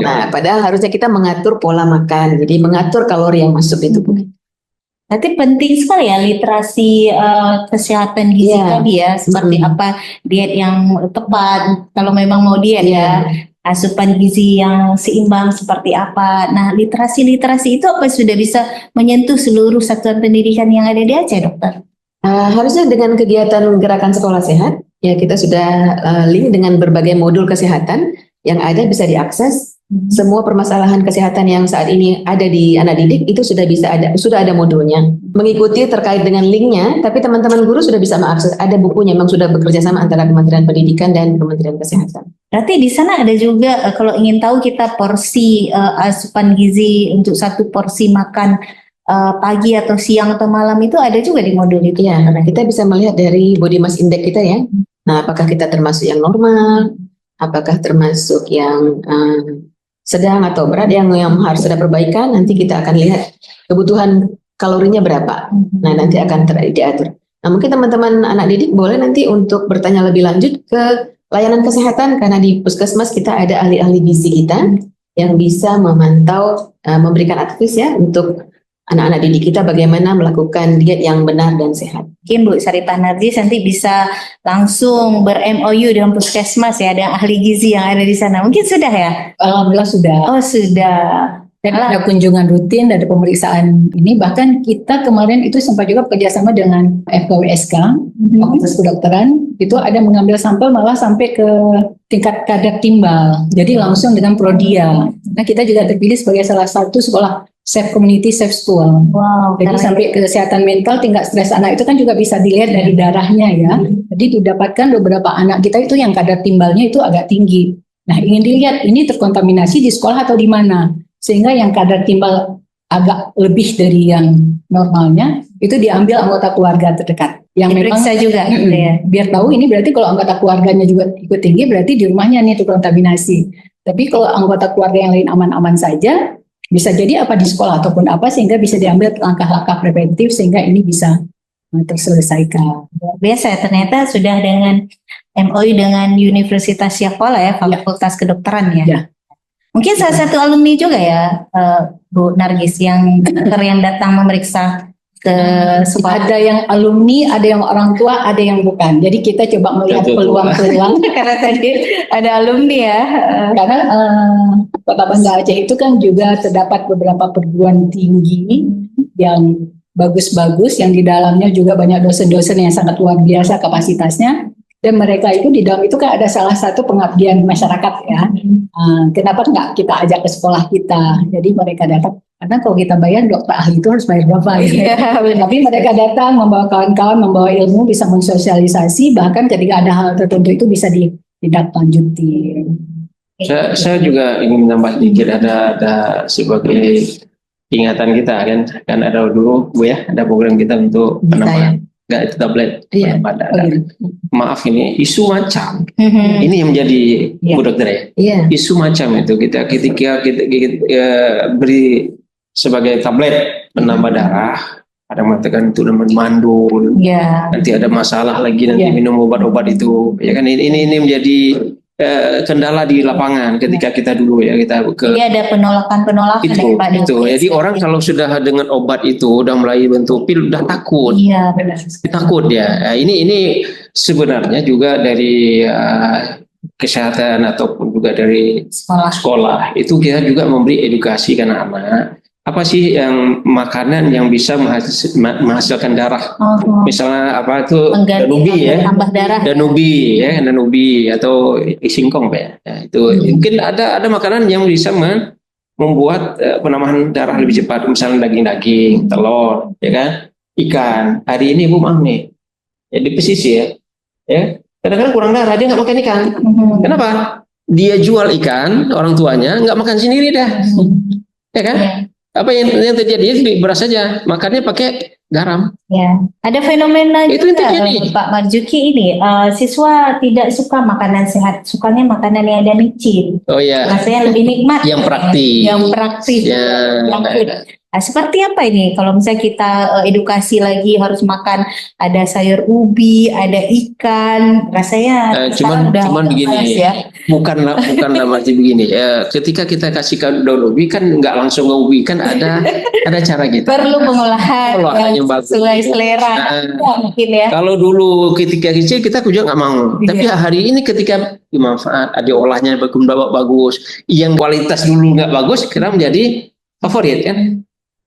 Nah, padahal harusnya kita mengatur pola makan, jadi mengatur kalori yang masuk itu. Berarti penting sekali ya literasi kesehatan gizi tadi ya, seperti apa diet yang tepat kalau memang mau diet ya, asupan gizi yang seimbang seperti apa. Nah, literasi itu apa sudah bisa menyentuh seluruh satuan pendidikan yang ada di Aceh, dokter? Harusnya dengan kegiatan gerakan sekolah sehat, ya kita sudah link dengan berbagai modul kesehatan yang ada bisa diakses. Semua permasalahan kesehatan yang saat ini ada di anak didik itu sudah ada modulnya. Mengikuti terkait dengan linknya, tapi teman-teman guru sudah bisa mengakses. Ada bukunya, memang sudah bekerja sama antara Kementerian Pendidikan dan Kementerian Kesehatan. Berarti di sana ada juga kalau ingin tahu kita porsi asupan gizi untuk satu porsi makan pagi atau siang atau malam itu ada juga di modul itu ya. Nah, kita bisa melihat dari body mass index kita ya. Nah, apakah kita termasuk yang normal? Apakah termasuk yang sedang atau berat yang harus ada perbaikan? Nanti kita akan lihat kebutuhan kalorinya berapa. Nah, nanti akan diatur. Nah, mungkin teman-teman anak didik boleh nanti untuk bertanya lebih lanjut ke layanan kesehatan, karena di puskesmas kita ada ahli-ahli gizi kita yang bisa memantau, memberikan advice ya untuk anak-anak didik kita bagaimana melakukan diet yang benar dan sehat. Mungkin Bu Saripah Narjis nanti bisa langsung ber-MOU dengan puskesmas ya, dengan ahli gizi yang ada di sana. Mungkin sudah ya? Alhamdulillah sudah. Oh sudah. Dan ada kunjungan rutin, ada pemeriksaan ini. Bahkan kita kemarin itu sempat juga bekerjasama dengan FKWSK, Fakultas Kedokteran. Itu ada mengambil sampel malah sampai ke tingkat kadar timbal. Jadi langsung dengan Prodia. Nah, kita juga terpilih sebagai salah satu sekolah Safe Community, Safe School. Wow. Jadi sampai kesehatan mental, tingkat stres anak itu kan juga bisa dilihat dari darahnya ya. Jadi didapatkan beberapa anak kita itu yang kadar timbalnya itu agak tinggi. Nah, ingin dilihat ini terkontaminasi di sekolah atau di mana. Sehingga yang kadar timbal agak lebih dari yang normalnya itu diambil anggota keluarga terdekat. Yang diperiksa memang juga gitu ya. Biar tahu ini berarti kalau anggota keluarganya juga ikut tinggi berarti di rumahnya nih terkontaminasi. Tapi kalau anggota keluarga yang lain aman-aman saja, bisa jadi apa di sekolah ataupun apa, sehingga bisa diambil langkah-langkah preventif sehingga ini bisa terselesaikan. Biasa ya, ternyata sudah dengan MOU dengan Universitas Syakola ya, Fakultas Kedokteran ya. Mungkin salah satu alumni juga ya, Bu Narjis, yang datang memeriksa ke sekolah. Ada yang alumni, ada yang orang tua, ada yang bukan. Jadi kita coba melihat peluang-peluang. Karena tadi ada alumni ya. Karena Kota Banda Aceh itu kan juga terdapat beberapa perguruan tinggi yang bagus-bagus, yang di dalamnya juga banyak dosen-dosen yang sangat luar biasa kapasitasnya. Dan mereka itu di dalam itu kan ada salah satu pengabdian masyarakat ya. Kenapa enggak kita ajak ke sekolah kita? Jadi mereka datang, karena kalau kita bayar dokter ahli itu harus bayar berapa ya. Tapi mereka datang membawa kawan-kawan, membawa ilmu, bisa mensosialisasi, bahkan ketika ada hal tertentu itu bisa ditindaklanjuti. Saya juga ingin menambah sedikit, ada sebagai ingatan kita kan ada dulu Bu ya, ada program kita untuk penambahan. Enggak, itu tablet. Iya. Maaf, ini isu macam. Ini yang menjadi Bu Dokter ya. Iya. Isu macam itu ketika kita beri sebagai tablet penambah darah, ada mengatakan itu namanya mandul. Ya. Nanti ada masalah lagi nanti Ya. minum obat-obat itu, ya kan ini menjadi kendala di lapangan ketika kita dulu ya kita ke Jadi ada penolakan-penolakan daripada itu. Jadi orang kalau sudah dengan obat itu udah mulai bentuk pil udah takut. Iya, benar. Takut ya. Nah, ini sebenarnya juga dari kesehatan ataupun juga dari sekolah itu kita juga memberi edukasi ke anak-anak. Apa sih yang makanan yang bisa menghasilkan darah? Misalnya apa itu danubi ya, tambah darah. danubi atau singkong Pak ya. Ya, itu mungkin ada makanan yang bisa membuat penambahan darah lebih cepat, misalnya daging-daging, telur, ya kan, ikan. Hari ini Ibu maaf nih, ya di pesisir ya, kadang-kadang kurang darah dia nggak makan ikan. Kenapa? Dia jual ikan, orang tuanya nggak makan sendiri dah, ya kan? Apa yang terjadi? Itu beras saja, makannya pakai garam. Ya, ada fenomena Itu juga terjadi. Pak Marzuki ini siswa tidak suka makanan sehat, sukanya makanan yang ada micin. Oh ya, Rasanya lebih nikmat. yang praktis. Yang praktis. Ya. Yang food. Nah, seperti apa ini? Kalau misalnya kita edukasi lagi harus makan ada sayur ubi, ada ikan, rasanya cuman begini, bukan masih begini. Ketika kita kasih daun ubi kan nggak langsung ke ubi, kan ada cara gitu. Perlu pengolahan yang bagus. sesuai selera. Mungkin ya. Kalau dulu ketika kecil kita juga nggak mau, tapi hari ini ketika dimanfaat, ada olahnya bagus, yang kualitas dulu nggak bagus, sekarang menjadi favorit kan?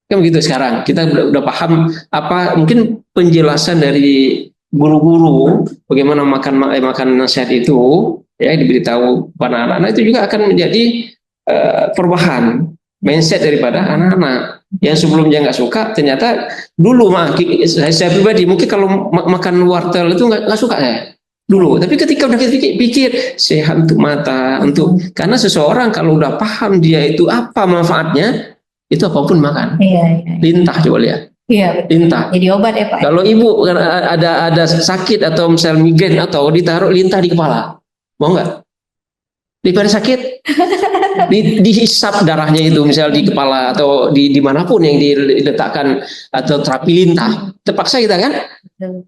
Kan begitu sekarang kita udah paham apa mungkin penjelasan dari guru-guru bagaimana makan nasihat itu ya diberitahu pada anak-anak itu juga akan menjadi perubahan mindset daripada anak-anak yang sebelumnya nggak suka ternyata dulu saya pribadi mungkin kalau makan wortel itu nggak suka ya dulu, tapi ketika udah pikir sehat untuk mata karena seseorang kalau udah paham dia itu apa manfaatnya itu apapun makan. Lintah coba lihat. Iya. Lintah. Jadi obat ya Pak. Kalau ibu ada sakit atau misal migrain atau ditaruh lintah di kepala, mau nggak? Daripada sakit, dihisap darahnya itu misal di kepala atau dimanapun yang diletakkan atau terapi lintah, terpaksa kita kan?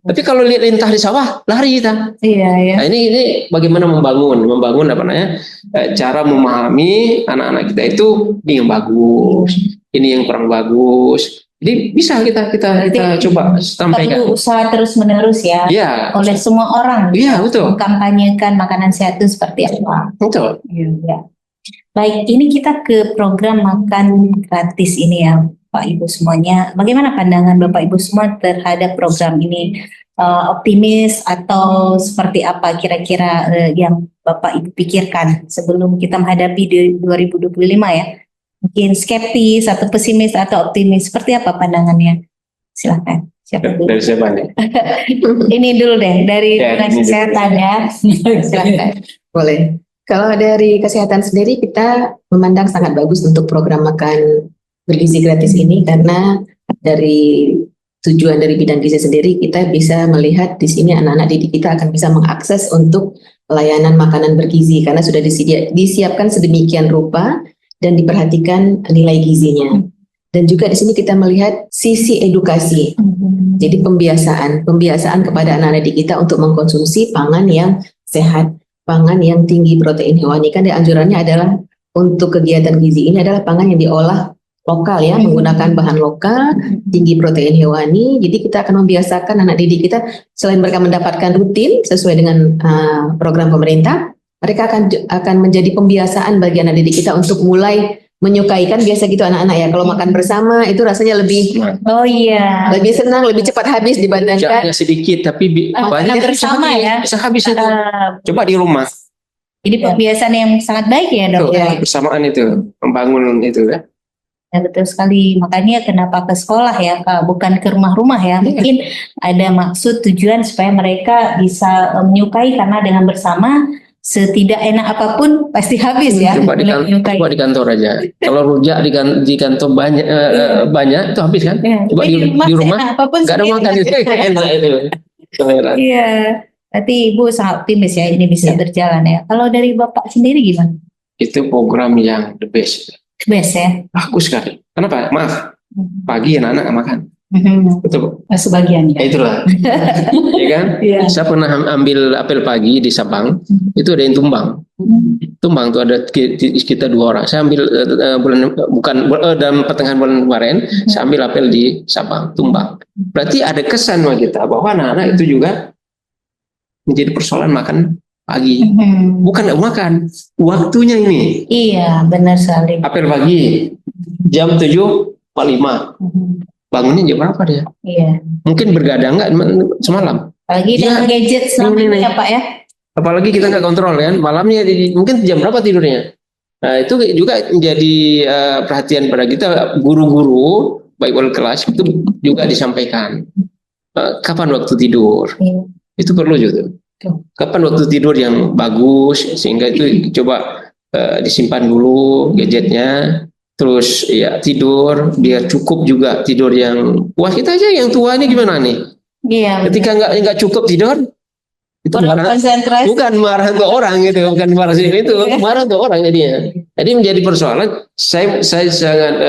Tapi kalau lihat lintah di sawah, lari kita. Iya. Nah, ini bagaimana membangun apa namanya cara memahami anak-anak kita itu ini yang bagus, ini yang kurang bagus. Jadi bisa kita coba sampaikan. Perlu usaha terus menerus ya. Oleh semua orang. Iya betul. Mengkampanyekan makanan sehat itu seperti apa? Betul. Ya. Baik, ini kita ke program makan gratis ini ya Pak Ibu semuanya. Bagaimana pandangan Bapak Ibu semua terhadap program ini? Optimis atau seperti apa kira-kira yang Bapak Ibu pikirkan sebelum kita menghadapi 2025 ya? Mungkin skeptis atau pesimis atau optimis, seperti apa pandangannya? Silakan. Siapa dulu? Dari siapa nih? Ini dulu deh, dari kesehatan ya. Silakan. Boleh. Kalau dari kesehatan sendiri kita memandang sangat bagus untuk program makan bergizi gratis ini karena dari tujuan dari bidang gizi sendiri kita bisa melihat di sini anak-anak didik kita akan bisa mengakses untuk pelayanan makanan bergizi karena sudah disiapkan sedemikian rupa dan diperhatikan nilai gizinya. Dan juga di sini kita melihat sisi edukasi. Jadi pembiasaan kepada anak-anak didik kita untuk mengkonsumsi pangan yang sehat, pangan yang tinggi protein hewani. Kan anjurannya adalah untuk kegiatan gizi ini adalah pangan yang diolah lokal ya, menggunakan bahan lokal, tinggi protein hewani. Jadi kita akan membiasakan anak didik kita selain mereka mendapatkan rutin sesuai dengan program pemerintah, mereka akan menjadi pembiasaan bagi anak didik kita untuk mulai menyukai, kan biasa gitu anak-anak ya kalau makan bersama itu rasanya lebih lebih senang, lebih cepat habis dibandingkan sedikit tapi banyak bersama ya bisa habis itu. Coba di rumah. Jadi pembiasaan yang sangat baik ya dok. Bersamaan itu membangun itu ya. Ya betul sekali, makanya kenapa ke sekolah ya Kak, bukan ke rumah-rumah ya. Mungkin ada maksud tujuan supaya mereka bisa menyukai karena dengan bersama setidak enak apapun pasti habis ya. Coba di kantor aja. Kalau rujak di kantor banyak itu habis kan? Coba di rumah nggak ada makan itu enak itu. Iya. Berarti Ibu sangat optimis ya ini bisa berjalan ya. Kalau dari Bapak sendiri gimana? Itu program yang the best. Best ya. Bagus sekali. Kenapa? Maaf. Pagi anak-anak makan. Betul. Sebagian ya. Itulah. Ya kan? Iya. Saya pernah ambil apel pagi di Sabang, itu ada yang tumbang. Tumbang tuh ada sekitar 2 orang. Saya ambil dalam pertengahan bulan kemarin, saya ambil apel di Sabang, tumbang. Berarti ada kesan sama kita bahwa anak-anak itu juga menjadi persoalan makan pagi. Bukan nggak makan, waktunya ini. Iya, benar sekali. Apel pagi jam 7.45. Bangunnya jam berapa dia? Iya. Mungkin bergadang nggak semalam. Apalagi dengan gadget selama ini ya Pak ya. Apalagi kita nggak kontrol kan, malamnya mungkin jam berapa tidurnya. Nah itu juga menjadi perhatian pada kita guru-guru baik wali kelas itu juga disampaikan. Kapan waktu tidur? Itu perlu juga. Kapan waktu tidur yang bagus sehingga itu coba disimpan dulu gadgetnya. Terus ya tidur biar cukup juga tidur yang wah kita aja yang tua ini gimana nih? Iya. Ketika nggak cukup tidur itu konsentrasi. bukan marah ke orang gitu, bukan marah sih itu marah ke orang jadinya. Jadi menjadi persoalan. Saya sangat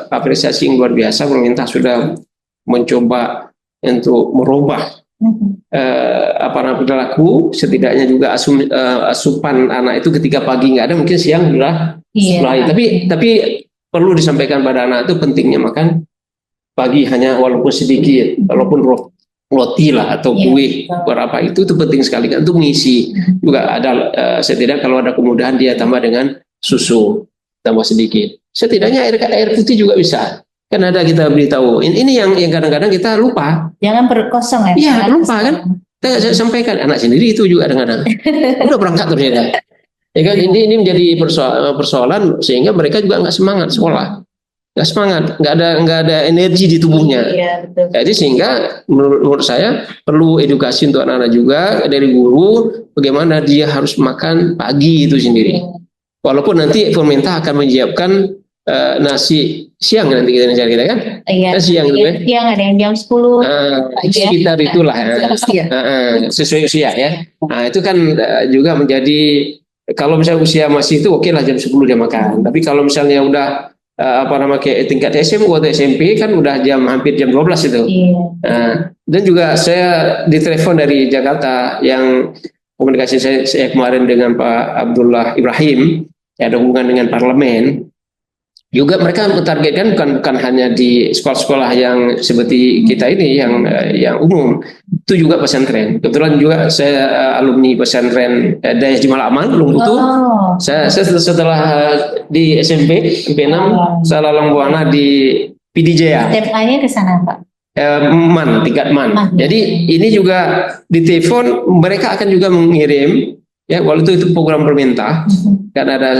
apresiasi yang luar biasa pemerintah sudah mencoba untuk merubah perilaku, setidaknya juga asupan anak itu ketika pagi nggak ada, mungkin siang sudah mulai. Tapi perlu disampaikan pada anak itu pentingnya makan pagi hanya walaupun sedikit, walaupun roti lah atau kue berapa itu penting sekali kan untuk mengisi. Juga ada setidaknya kalau ada kemudahan dia tambah dengan susu tambah sedikit. Setidaknya air putih juga bisa. Kan ada kita beritahu. Ini yang kadang-kadang kita lupa. Jangan perut kosong ya. Iya, lupa kan. Saya sampaikan anak sendiri itu juga kadang-kadang. Udah berangkat ternyata. Ya kan ini menjadi persoalan sehingga mereka juga nggak semangat sekolah. Nggak semangat, nggak ada energi di tubuhnya. Iya, betul. Jadi sehingga menurut saya perlu edukasi untuk anak-anak juga dari guru bagaimana dia harus makan pagi itu sendiri. Walaupun nanti pemerintah akan menyiapkan nasi siang nanti kita kan? Iya. Siang itu ya. Siang ada yang jam 10. Sekitar itulah ya. Sesuai usia ya. Nah itu kan juga menjadi kalau misalnya usia masih itu oke lah jam 10 dia makan. Tapi kalau misalnya udah kayak tingkat SMU atau SMP kan udah hampir jam 12 itu. Iya. Dan juga saya ditelepon dari Jakarta yang komunikasi saya kemarin dengan Pak Abdullah Ibrahim, ya ada hubungan dengan parlemen. Juga mereka mentargetkan bukan hanya di sekolah-sekolah yang seperti kita ini yang umum, itu juga pesantren. Kebetulan juga saya alumni pesantren Dayah Jumal Amal Belum Butuh. Saya setelah di SMP 6 saya lalang buana di PDJ. SMA-nya ke sana Pak. Tingkat MAN. Jadi ini juga di telepon mereka akan juga mengirim ya waktu itu program pemerintah kan ada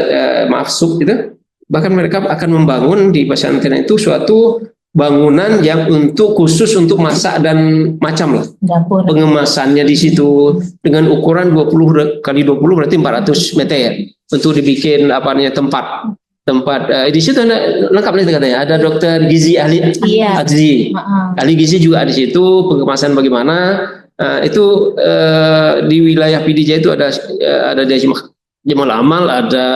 maafsub itu. Bahkan mereka akan membangun di pesantren itu suatu bangunan yang khusus untuk masak dan macam lah. Dapur. Pengemasannya di situ dengan ukuran 20 kali 20 berarti 400 meter untuk dibikin tempat di situ lengkap nih katanya ada dokter gizi ahli ahli gizi juga di situ pengemasan bagaimana itu di wilayah PDJ itu ada Jamal Amal, ada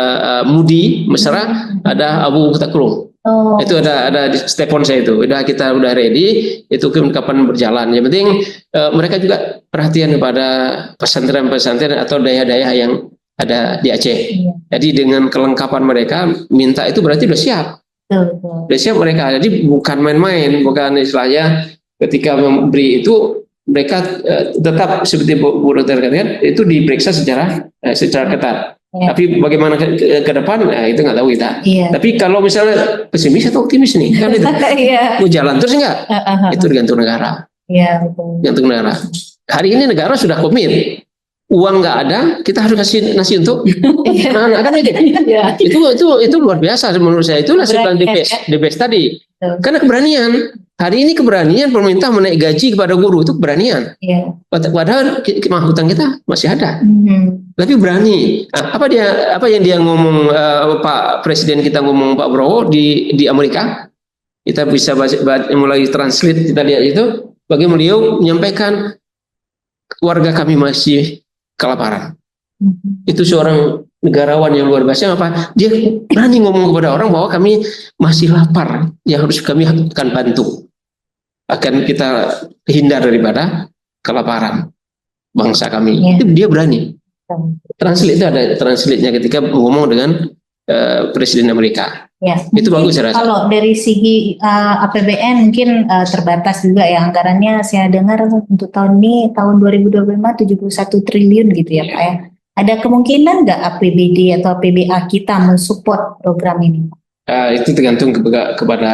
Mudi Mesra, ada Abu Taklung. Itu ada di telepon saya itu. Kita udah ready, itu kapan berjalan. Yang penting mereka juga perhatian kepada pesantren-pesantren atau daerah-daerah yang ada di Aceh. Jadi dengan kelengkapan mereka minta itu berarti udah siap. Udah siap mereka. Jadi bukan main-main, bukan istilahnya ketika memberi itu mereka tetap seperti Bu Dokter katakan itu diperiksa secara ketat. Tapi bagaimana ke depan itu nggak tahu kita. Tapi kalau misalnya pesimis atau optimis nih kan itu mau jalan terus nggak? Itu tergantung negara. Tergantung negara. Hari ini negara sudah komit. Uang nggak ada, kita harus kasih nasi untuk anak-anak kan itu luar biasa menurut saya. Itulah sebab the best tadi. Karena keberanian. Hari ini keberanian pemerintah menaik gaji kepada guru itu keberanian. Padahal hutang kita masih ada. Tapi berani. Apa yang dia ngomong Pak Presiden kita ngomong Pak Prabowo di Amerika? Kita bisa mulai translate kita lihat itu. Bagaimana beliau menyampaikan warga kami masih kelaparan. Itu seorang negarawan yang luar biasa apa? Dia berani ngomong kepada orang bahwa kami masih lapar, yang harus kami akan bantu. akan kita hindar daripada kelaparan bangsa kami. Iya. Itu dia berani. Translate itu ada translate-nya ketika ngomong dengan Presiden Amerika. Ya, Itu mungkin bagus saya rasa. kalau dari segi APBN mungkin terbatas juga ya anggarannya. Saya dengar untuk tahun ini tahun 2025 71 triliun gitu ya Pak ya. Ada kemungkinan nggak APBD atau APBA kita mensupport program ini? Itu tergantung kepada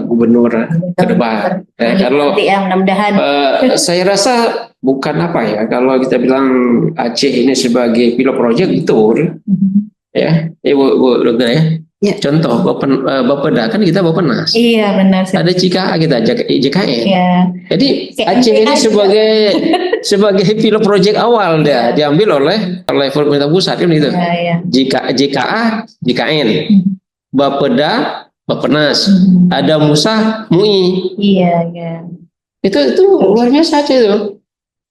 gubernur ke depan. Kalau Nanti ya mudah-mudahan. saya rasa bukan apa ya, kalau kita bilang Aceh ini sebagai pilot project betul, ya, Bu Dokter ya. Ya. Contoh Bapeda kan kita Bapenas. Iya benar. Ada CKA kita JKN. Iya. Jadi Kayak Aceh ini MPA sebagai pilot project awal dia diambil oleh pemerintah pusat kan gitu. Iya. JKA JKN, Bapeda Bapenas, ada Musa MUI. Iya. Itu luar biasa aja itu.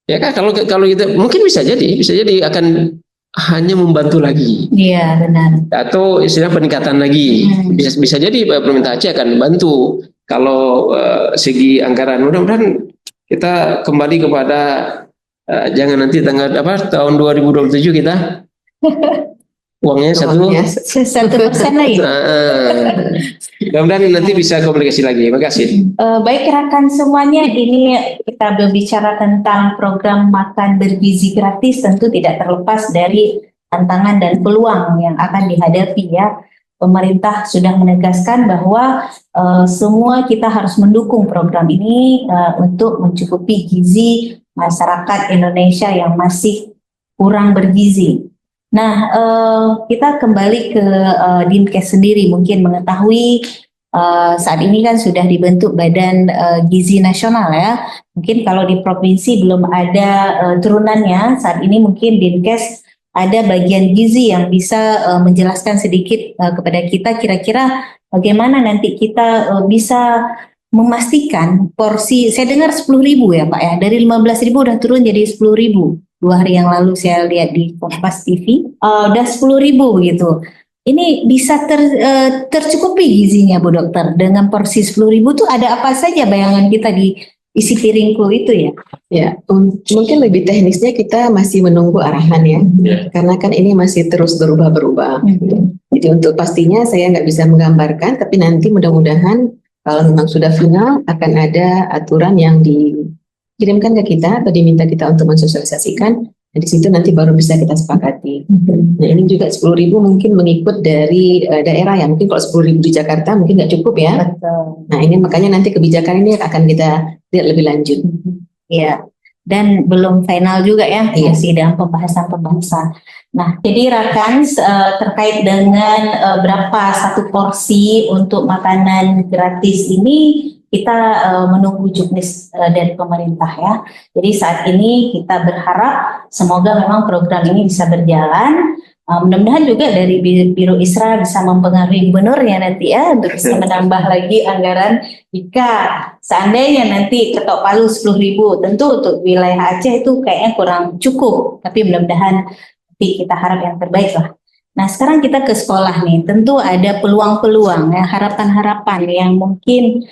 Ya kan kalau kita mungkin bisa jadi akan hanya membantu lagi. Iya benar. Atau istilah peningkatan lagi. Bisa jadi pemerintah Aceh akan bantu kalau segi anggaran. Mudah-mudahan kita kembali kepada jangan nanti tahun 2027 kita uangnya 1% lagi. Mudah-mudahan nanti bisa komunikasi lagi. Terima kasih. Baik rekan semuanya, ini kita berbicara tentang program makan bergizi gratis, tentu tidak terlepas dari tantangan dan peluang yang akan dihadapi ya. Pemerintah sudah menegaskan bahwa semua kita harus mendukung program ini untuk mencukupi gizi masyarakat Indonesia yang masih kurang bergizi. Nah, kita kembali ke Dinkes sendiri, mungkin mengetahui saat ini kan sudah dibentuk Badan Gizi Nasional ya. Mungkin kalau di provinsi belum ada turunannya, saat ini mungkin Dinkes ada bagian gizi yang bisa menjelaskan sedikit kepada kita kira-kira bagaimana nanti kita bisa memastikan porsi. Saya dengar 10.000 ya Pak ya, dari 15.000 udah turun jadi 10.000. 2 hari yang lalu saya lihat di Kompas TV, udah 10.000 begitu. Ini bisa tercukupi gizinya Bu Dokter dengan porsi 10.000 itu ada apa saja bayangan kita di isi piringku itu ya? Ya, mungkin lebih teknisnya kita masih menunggu arahan ya, karena kan ini masih terus berubah-berubah. Jadi untuk pastinya saya nggak bisa menggambarkan, tapi nanti mudah-mudahan kalau memang sudah final akan ada aturan yang dikirimkan ke kita atau diminta kita untuk mensosialisasikan. Nah, di situ nanti baru bisa kita sepakati. Nah, ini juga 10.000 mungkin mengikut dari daerah ya. Mungkin kalau 10.000 di Jakarta mungkin nggak cukup ya. Betul. Nah, ini makanya nanti kebijakan ini akan kita lihat lebih lanjut. Iya. Dan belum final juga ya, masih dalam pembahasan. Nah, jadi rekan terkait dengan berapa satu porsi untuk makanan gratis ini, kita menunggu juknis dari pemerintah ya. Jadi saat ini kita berharap semoga memang program ini bisa berjalan. Mudah-mudahan juga dari Biro Isra bisa mempengaruhi gubernurnya nanti ya untuk bisa menambah lagi anggaran jika seandainya nanti ketok palu 10.000, tentu untuk wilayah Aceh itu kayaknya kurang cukup, tapi mudah-mudahan nanti kita harap yang terbaik lah. Nah sekarang kita ke sekolah nih, tentu ada peluang-peluang ya, harapan-harapan yang mungkin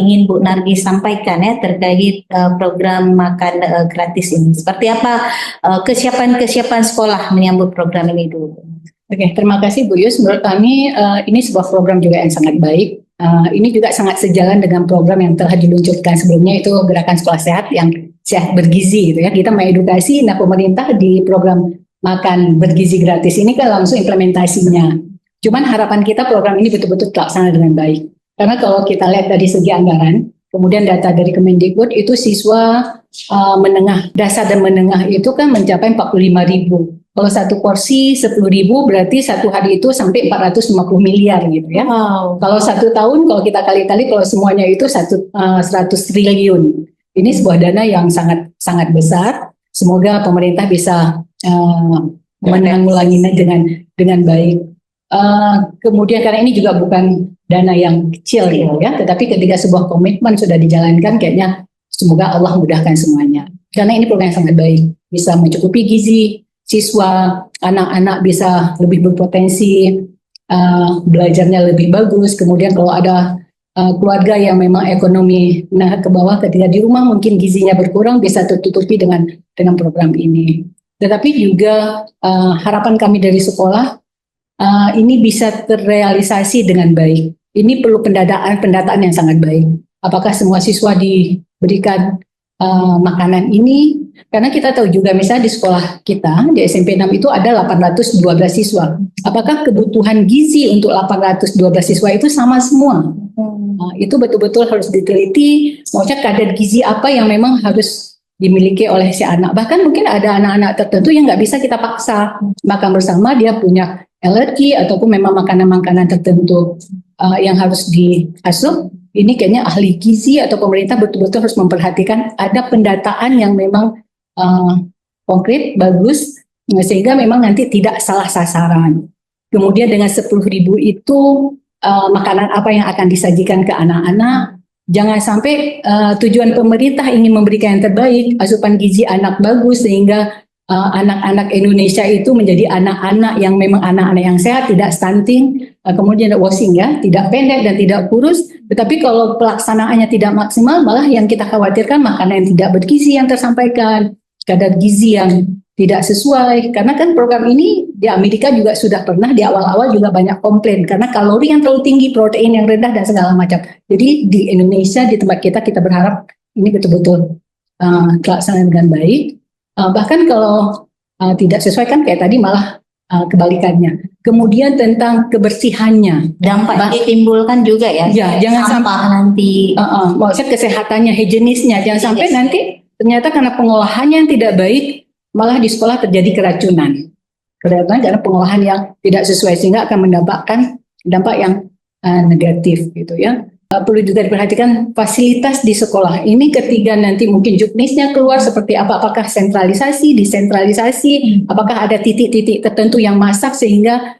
ingin Bu Nargis sampaikan ya terkait program makan gratis ini. Seperti apa kesiapan sekolah menyambut program ini dulu? Oke, terima kasih Bu Yus. Menurut kami ini sebuah program juga yang sangat baik. Ini juga sangat sejalan dengan program yang telah diluncurkan sebelumnya, itu Gerakan Sekolah Sehat yang sehat bergizi gitu ya. Kita mengedukasi, nah pemerintah di program makan bergizi gratis ini kan langsung implementasinya. Cuman harapan kita program ini betul-betul terlaksana dengan baik. Karena kalau kita lihat dari segi anggaran, kemudian data dari Kemendikbud itu siswa menengah, dasar dan menengah itu kan mencapai 45.000. Kalau satu porsi 10.000 berarti satu hari itu sampai 450 miliar gitu ya. Wow. Kalau satu tahun kalau kita kali-kali kalau semuanya itu 100 triliun. Ini sebuah dana yang sangat besar. Semoga pemerintah bisa menanggulanginya dengan baik. Kemudian karena ini juga bukan dana yang kecil ya, tetapi ketika sebuah komitmen sudah dijalankan, kayaknya semoga Allah mudahkan semuanya. Karena ini program yang sangat baik, bisa mencukupi gizi siswa, anak-anak bisa lebih berpotensi, belajarnya lebih bagus. Kemudian kalau ada keluarga yang memang ekonomi ke bawah, ketika di rumah mungkin gizinya berkurang bisa tertutupi dengan program ini. Tetapi juga harapan kami dari sekolah ini bisa terrealisasi dengan baik. Ini perlu pendataan yang sangat baik. Apakah semua siswa diberikan makanan ini? Karena kita tahu juga misalnya di sekolah kita di SMP 6 itu ada 812 siswa. Apakah kebutuhan gizi untuk 812 siswa itu sama semua? Itu betul-betul harus diteliti. Maksudnya kadar gizi apa yang memang harus dimiliki oleh si anak. Bahkan mungkin ada anak-anak tertentu yang nggak bisa kita paksa makan bersama, dia punya alergi ataupun memang makanan-makanan tertentu yang harus diasup. Ini kayaknya ahli gizi atau pemerintah betul-betul harus memperhatikan ada pendataan yang memang konkret, bagus, sehingga memang nanti tidak salah sasaran. Kemudian dengan 10.000 itu makanan apa yang akan disajikan ke anak-anak. Jangan sampai tujuan pemerintah ingin memberikan yang terbaik, asupan gizi anak bagus, sehingga anak-anak Indonesia itu menjadi anak-anak yang memang anak-anak yang sehat, tidak stunting, kemudian wasing ya, tidak pendek dan tidak kurus. Tetapi kalau pelaksanaannya tidak maksimal, malah yang kita khawatirkan makanan yang tidak bergizi yang tersampaikan, kadar gizi yang tidak sesuai. Karena kan program ini di Amerika juga sudah pernah di awal-awal juga banyak komplain karena kalori yang terlalu tinggi, protein yang rendah dan segala macam. Jadi di Indonesia, di tempat kita berharap ini betul-betul terlaksana dengan baik. Bahkan kalau tidak sesuai kan kayak tadi malah kebalikannya. Kemudian tentang kebersihannya, Dampak yang ditimbulkan juga ya. Ya, jangan sampah nanti. maksudnya kesehatannya, higienisnya, jangan sampai nanti ternyata karena pengolahannya yang tidak baik, malah di sekolah terjadi keracunan karena pengolahan yang tidak sesuai sehingga akan mendapatkan dampak yang negatif gitu ya. Perlu juga diperhatikan fasilitas di sekolah ini ketika nanti mungkin juknisnya keluar seperti apa, apakah sentralisasi, desentralisasi, apakah ada titik-titik tertentu yang masak sehingga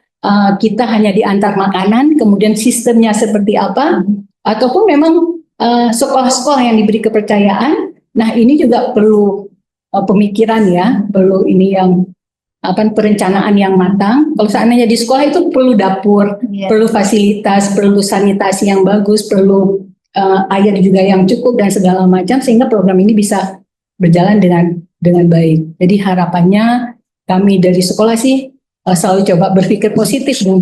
kita hanya diantar makanan, kemudian sistemnya seperti apa, ataupun memang sekolah-sekolah yang diberi kepercayaan. Nah ini juga perlu pemikiran ya, perlu ini yang perencanaan yang matang. Kalau seandainya di sekolah itu perlu dapur, perlu fasilitas, perlu sanitasi yang bagus, perlu air juga yang cukup dan segala macam sehingga program ini bisa berjalan dengan baik. Jadi harapannya kami dari sekolah sih selalu coba berpikir positif dengan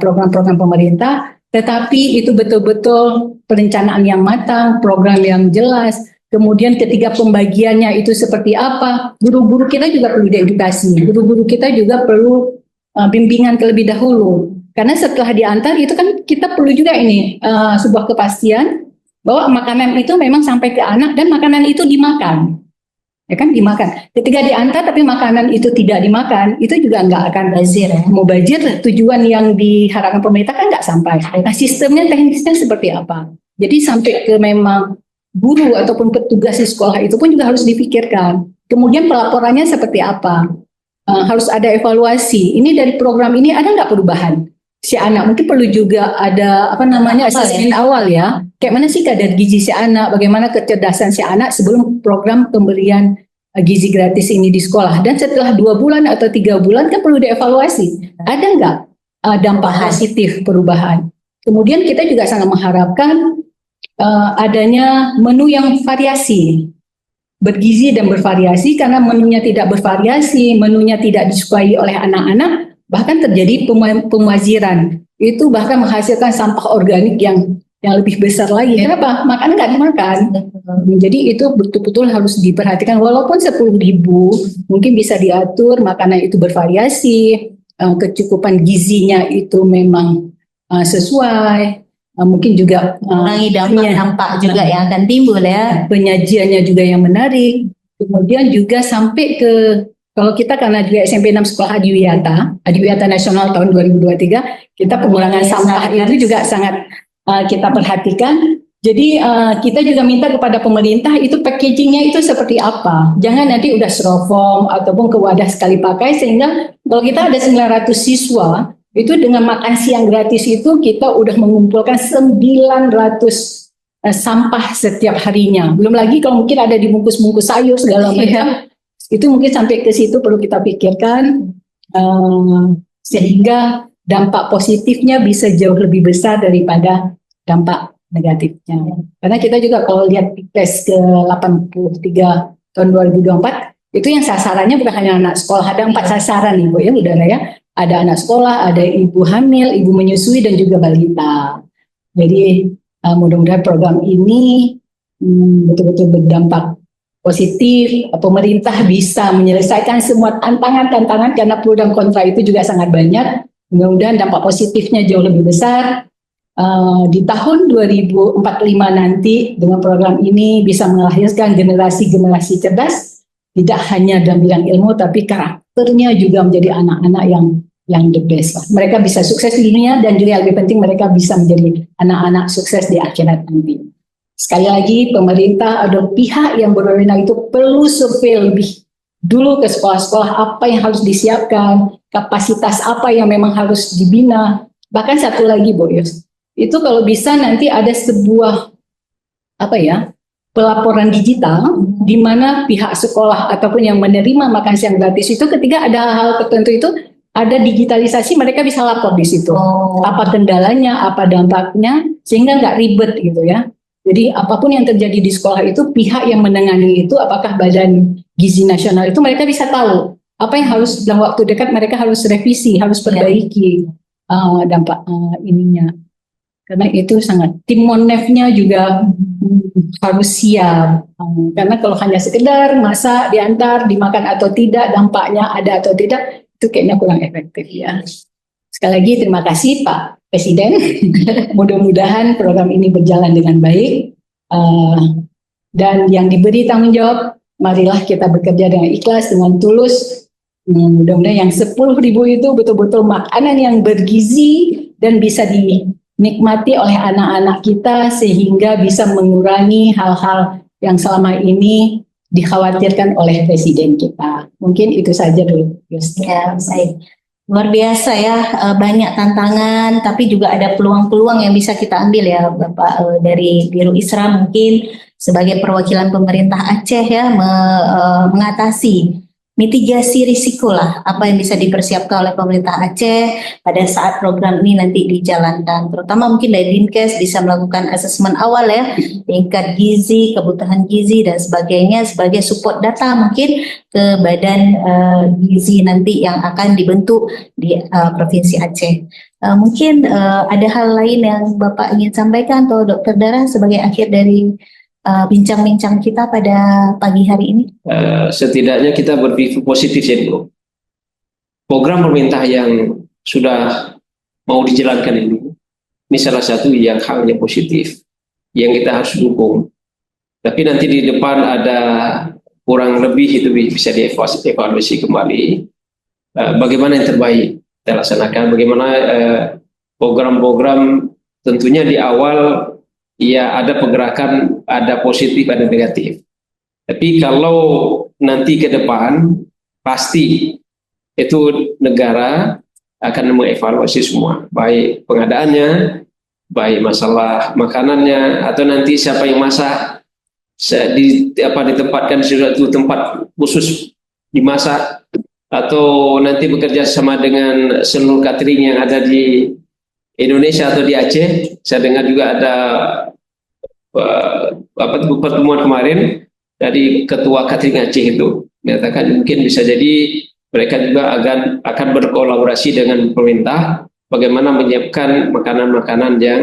program-program pemerintah, tetapi itu betul-betul perencanaan yang matang, program yang jelas. Kemudian ketika pembagiannya itu seperti apa, guru-guru kita juga perlu diedukasi, guru-guru kita juga perlu bimbingan terlebih dahulu. Karena setelah diantar itu kan kita perlu juga ini sebuah kepastian bahwa makanan itu memang sampai ke anak dan makanan itu dimakan. Ya kan dimakan. Ketika diantar tapi makanan itu tidak dimakan, itu juga nggak akan bazir ya. Mau bazir, tujuan yang diharapkan pemerintah kan nggak sampai. Nah sistemnya teknisnya seperti apa? Jadi sampai ke memang guru ataupun petugas di sekolah itu pun juga harus dipikirkan. Kemudian pelaporannya seperti apa? Harus ada evaluasi. Ini dari program ini ada nggak perubahan? Si anak mungkin perlu juga ada asesmen awal ya. Kayak mana sih kadar gizi si anak? Bagaimana kecerdasan si anak sebelum program pemberian gizi gratis ini di sekolah? Dan setelah 2 bulan atau 3 bulan kan perlu dievaluasi. Ada nggak dampak positif perubahan? Kemudian kita juga sangat mengharapkan adanya menu yang variasi, bergizi dan bervariasi. Karena menunya tidak bervariasi, menunya tidak disukai oleh anak-anak, bahkan terjadi pemuaziran. Itu bahkan menghasilkan sampah organik yang lebih besar lagi. Kenapa? Makanan nggak dimakan. Jadi itu betul-betul harus diperhatikan. Walaupun 10.000 mungkin bisa diatur, makanan itu bervariasi, kecukupan gizinya itu memang sesuai. Mungkin juga mengurangi dampak juga yang akan timbul ya. Penyajiannya juga yang menarik. Kemudian juga sampai ke, kalau kita karena juga SMP 6 sekolah Adiwiyata Nasional tahun 2023, kita pengurangan sampah itu juga sangat kita perhatikan. Jadi kita juga minta kepada pemerintah itu packagingnya itu seperti apa. Jangan nanti udah styrofoam ataupun ke wadah sekali pakai, sehingga kalau kita ada 900 siswa, itu dengan makan siang gratis itu kita udah mengumpulkan 900 sampah setiap harinya. Belum lagi kalau mungkin ada dibungkus-bungkus sayur segala macam. Itu mungkin sampai ke situ perlu kita pikirkan sehingga dampak positifnya bisa jauh lebih besar daripada dampak negatifnya. Karena kita juga kalau lihat tes ke 83 tahun 2024 itu yang sasarannya bukan hanya anak sekolah, ada 4 sasaran Ibu ya, udara ya. Ada anak sekolah, ada ibu hamil, ibu menyusui dan juga balita. Jadi mudah-mudahan program ini betul-betul berdampak positif. Pemerintah bisa menyelesaikan semua tantangan-tantangan karena pro dan kontra itu juga sangat banyak. Mudah-mudahan dampak positifnya jauh lebih besar. Di tahun 2045 nanti dengan program ini bisa melahirkan generasi-generasi cerdas, tidak hanya dalam bidang ilmu tapi karakternya juga menjadi anak-anak yang the best lah. Mereka bisa sukses di dunia dan juga yang lebih penting mereka bisa menjadi anak-anak sukses di akhirat nanti. Sekali lagi pemerintah ada pihak yang berwenang itu perlu survei lebih dulu ke sekolah-sekolah apa yang harus disiapkan, kapasitas apa yang memang harus dibina. Bahkan satu lagi Bu Yus, itu kalau bisa nanti ada sebuah pelaporan digital di mana pihak sekolah ataupun yang menerima makan siang gratis itu ketika ada hal-hal tertentu itu ada digitalisasi, mereka bisa lapor di situ. Apa kendalanya, apa dampaknya, sehingga nggak ribet gitu ya. Jadi apapun yang terjadi di sekolah itu pihak yang menangani itu apakah Badan Gizi Nasional itu mereka bisa tahu apa yang harus dalam waktu dekat mereka harus revisi, harus perbaiki dampak ininya. Karena itu sangat tim Monefnya juga harus siap. Karena kalau hanya sekedar masak, diantar, dimakan atau tidak, dampaknya ada atau tidak, itu kayaknya kurang efektif ya. Sekali lagi terima kasih Pak Presiden. Mudah-mudahan program ini berjalan dengan baik. Dan yang diberi tanggung jawab, marilah kita bekerja dengan ikhlas, dengan tulus. Mudah-mudahan yang 10.000 itu betul-betul makanan yang bergizi dan bisa dinikmati oleh anak-anak kita sehingga bisa mengurangi hal-hal yang selama ini dikhawatirkan oleh Presiden kita. Mungkin itu saja dulu. Ya, baik. Luar biasa ya, banyak tantangan tapi juga ada peluang-peluang yang bisa kita ambil ya Bapak dari Biro Isra mungkin sebagai perwakilan pemerintah Aceh ya mengatasi mitigasi risiko lah apa yang bisa dipersiapkan oleh pemerintah Aceh pada saat program ini nanti dijalankan, terutama mungkin dari Dinkes bisa melakukan asesmen awal ya tingkat gizi, kebutuhan gizi dan sebagainya sebagai support data mungkin ke badan gizi nanti yang akan dibentuk di Provinsi Aceh. Mungkin ada hal lain yang Bapak ingin sampaikan atau Dr. Dara sebagai akhir dari bincang-bincang kita pada pagi hari ini? Setidaknya kita berpikir positif ya Bu. Program pemerintah yang sudah mau dijalankan ini salah satu yang hal yang positif yang kita harus dukung. Tapi nanti di depan ada kurang lebih itu bisa dievaluasi kembali. Bagaimana yang terbaik kita laksanakan? Bagaimana program-program tentunya di awal ya ada pergerakan, ada positif, ada negatif. Tapi kalau nanti ke depan, pasti itu negara akan mengevaluasi semua. Baik pengadaannya, baik masalah makanannya, atau nanti siapa yang masak, ditempatkan di suatu tempat khusus dimasak, atau nanti bekerja sama dengan seluruh catering yang ada di Indonesia atau di Aceh. Saya dengar juga ada pertemuan kemarin dari ketua catering Aceh itu menyatakan mungkin bisa jadi mereka juga akan berkolaborasi dengan pemerintah bagaimana menyiapkan makanan-makanan yang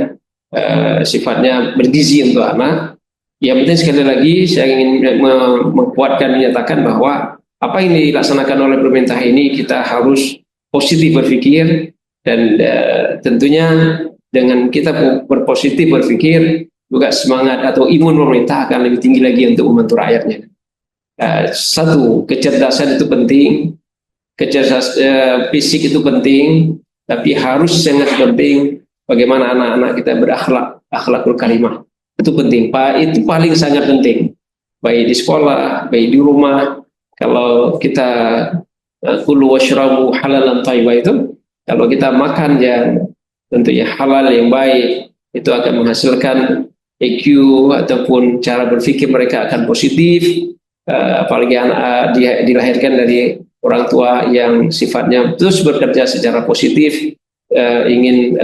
sifatnya bergizi untuk anak. Yang penting sekali lagi saya ingin menguatkan menyatakan bahwa apa yang dilaksanakan oleh pemerintah ini kita harus positif berpikir. Dan tentunya dengan kita berpositif berpikir juga semangat atau imun pemerintah akan lebih tinggi lagi untuk membantu rakyatnya. Satu, kecerdasan itu penting, kecerdasan fisik itu penting, tapi harus sangat penting bagaimana anak-anak kita akhlakul karimah. Itu penting, Pak. Itu paling sangat penting. Baik di sekolah, baik di rumah. Kalau kita kulu washrabu halalan thayyibah itu, kalau kita makan yang tentunya halal yang baik, itu akan menghasilkan EQ ataupun cara berpikir mereka akan positif, apalagi anak dilahirkan dari orang tua yang sifatnya terus bekerja secara positif, ingin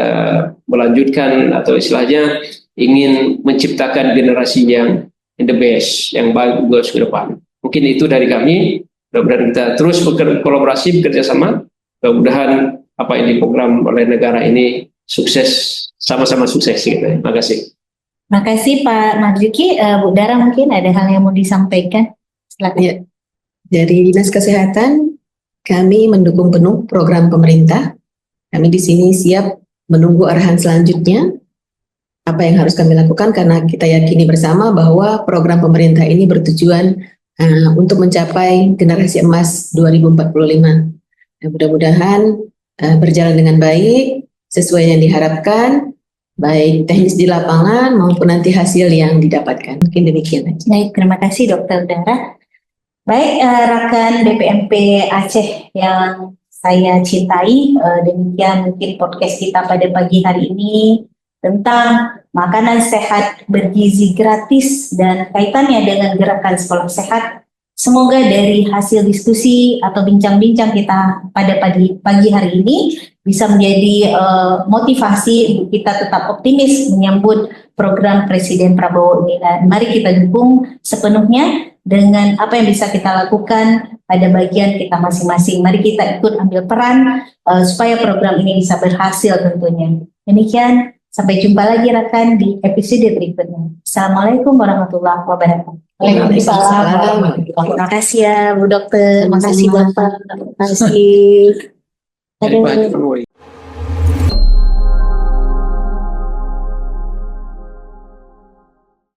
melanjutkan atau istilahnya ingin menciptakan generasi yang the best, yang bagus ke depan. Mungkin itu dari kami. Mudah-mudahan kita terus berkolaborasi, bekerja sama. Mudah-mudahan apa yang diprogram oleh negara ini sukses, sama-sama sukses. Gitu. Terima kasih. Terima kasih Pak Marzuki. Bu Dara mungkin ada hal yang mau disampaikan. Silakan. Ya, dari Dinas Kesehatan kami mendukung penuh program pemerintah. Kami di sini siap menunggu arahan selanjutnya apa yang harus kami lakukan karena kita yakini bersama bahwa program pemerintah ini bertujuan untuk mencapai generasi emas 2045. Nah, mudah-mudahan berjalan dengan baik sesuai yang diharapkan, baik teknis di lapangan maupun nanti hasil yang didapatkan. Mungkin demikian aja. Baik, terima kasih Dokter Dara. Baik, rekan BPMP Aceh yang saya cintai, demikian mungkin podcast kita pada pagi hari ini tentang makanan sehat bergizi gratis dan kaitannya dengan gerakan sekolah sehat. Semoga dari hasil diskusi atau bincang-bincang kita pada pagi hari ini bisa menjadi motivasi untuk kita tetap optimis menyambut program Presiden Prabowo ini. Dan mari kita dukung sepenuhnya dengan apa yang bisa kita lakukan pada bagian kita masing-masing. Mari kita ikut ambil peran supaya program ini bisa berhasil tentunya. Demikian. Sampai jumpa lagi rekan di episode berikutnya. Assalamualaikum warahmatullahi wabarakatuh. Waalaikumsalam. Terima kasih ya Bu Dokter. Terima kasih Bapak. Terima kasih. Dari Pak Jokowi.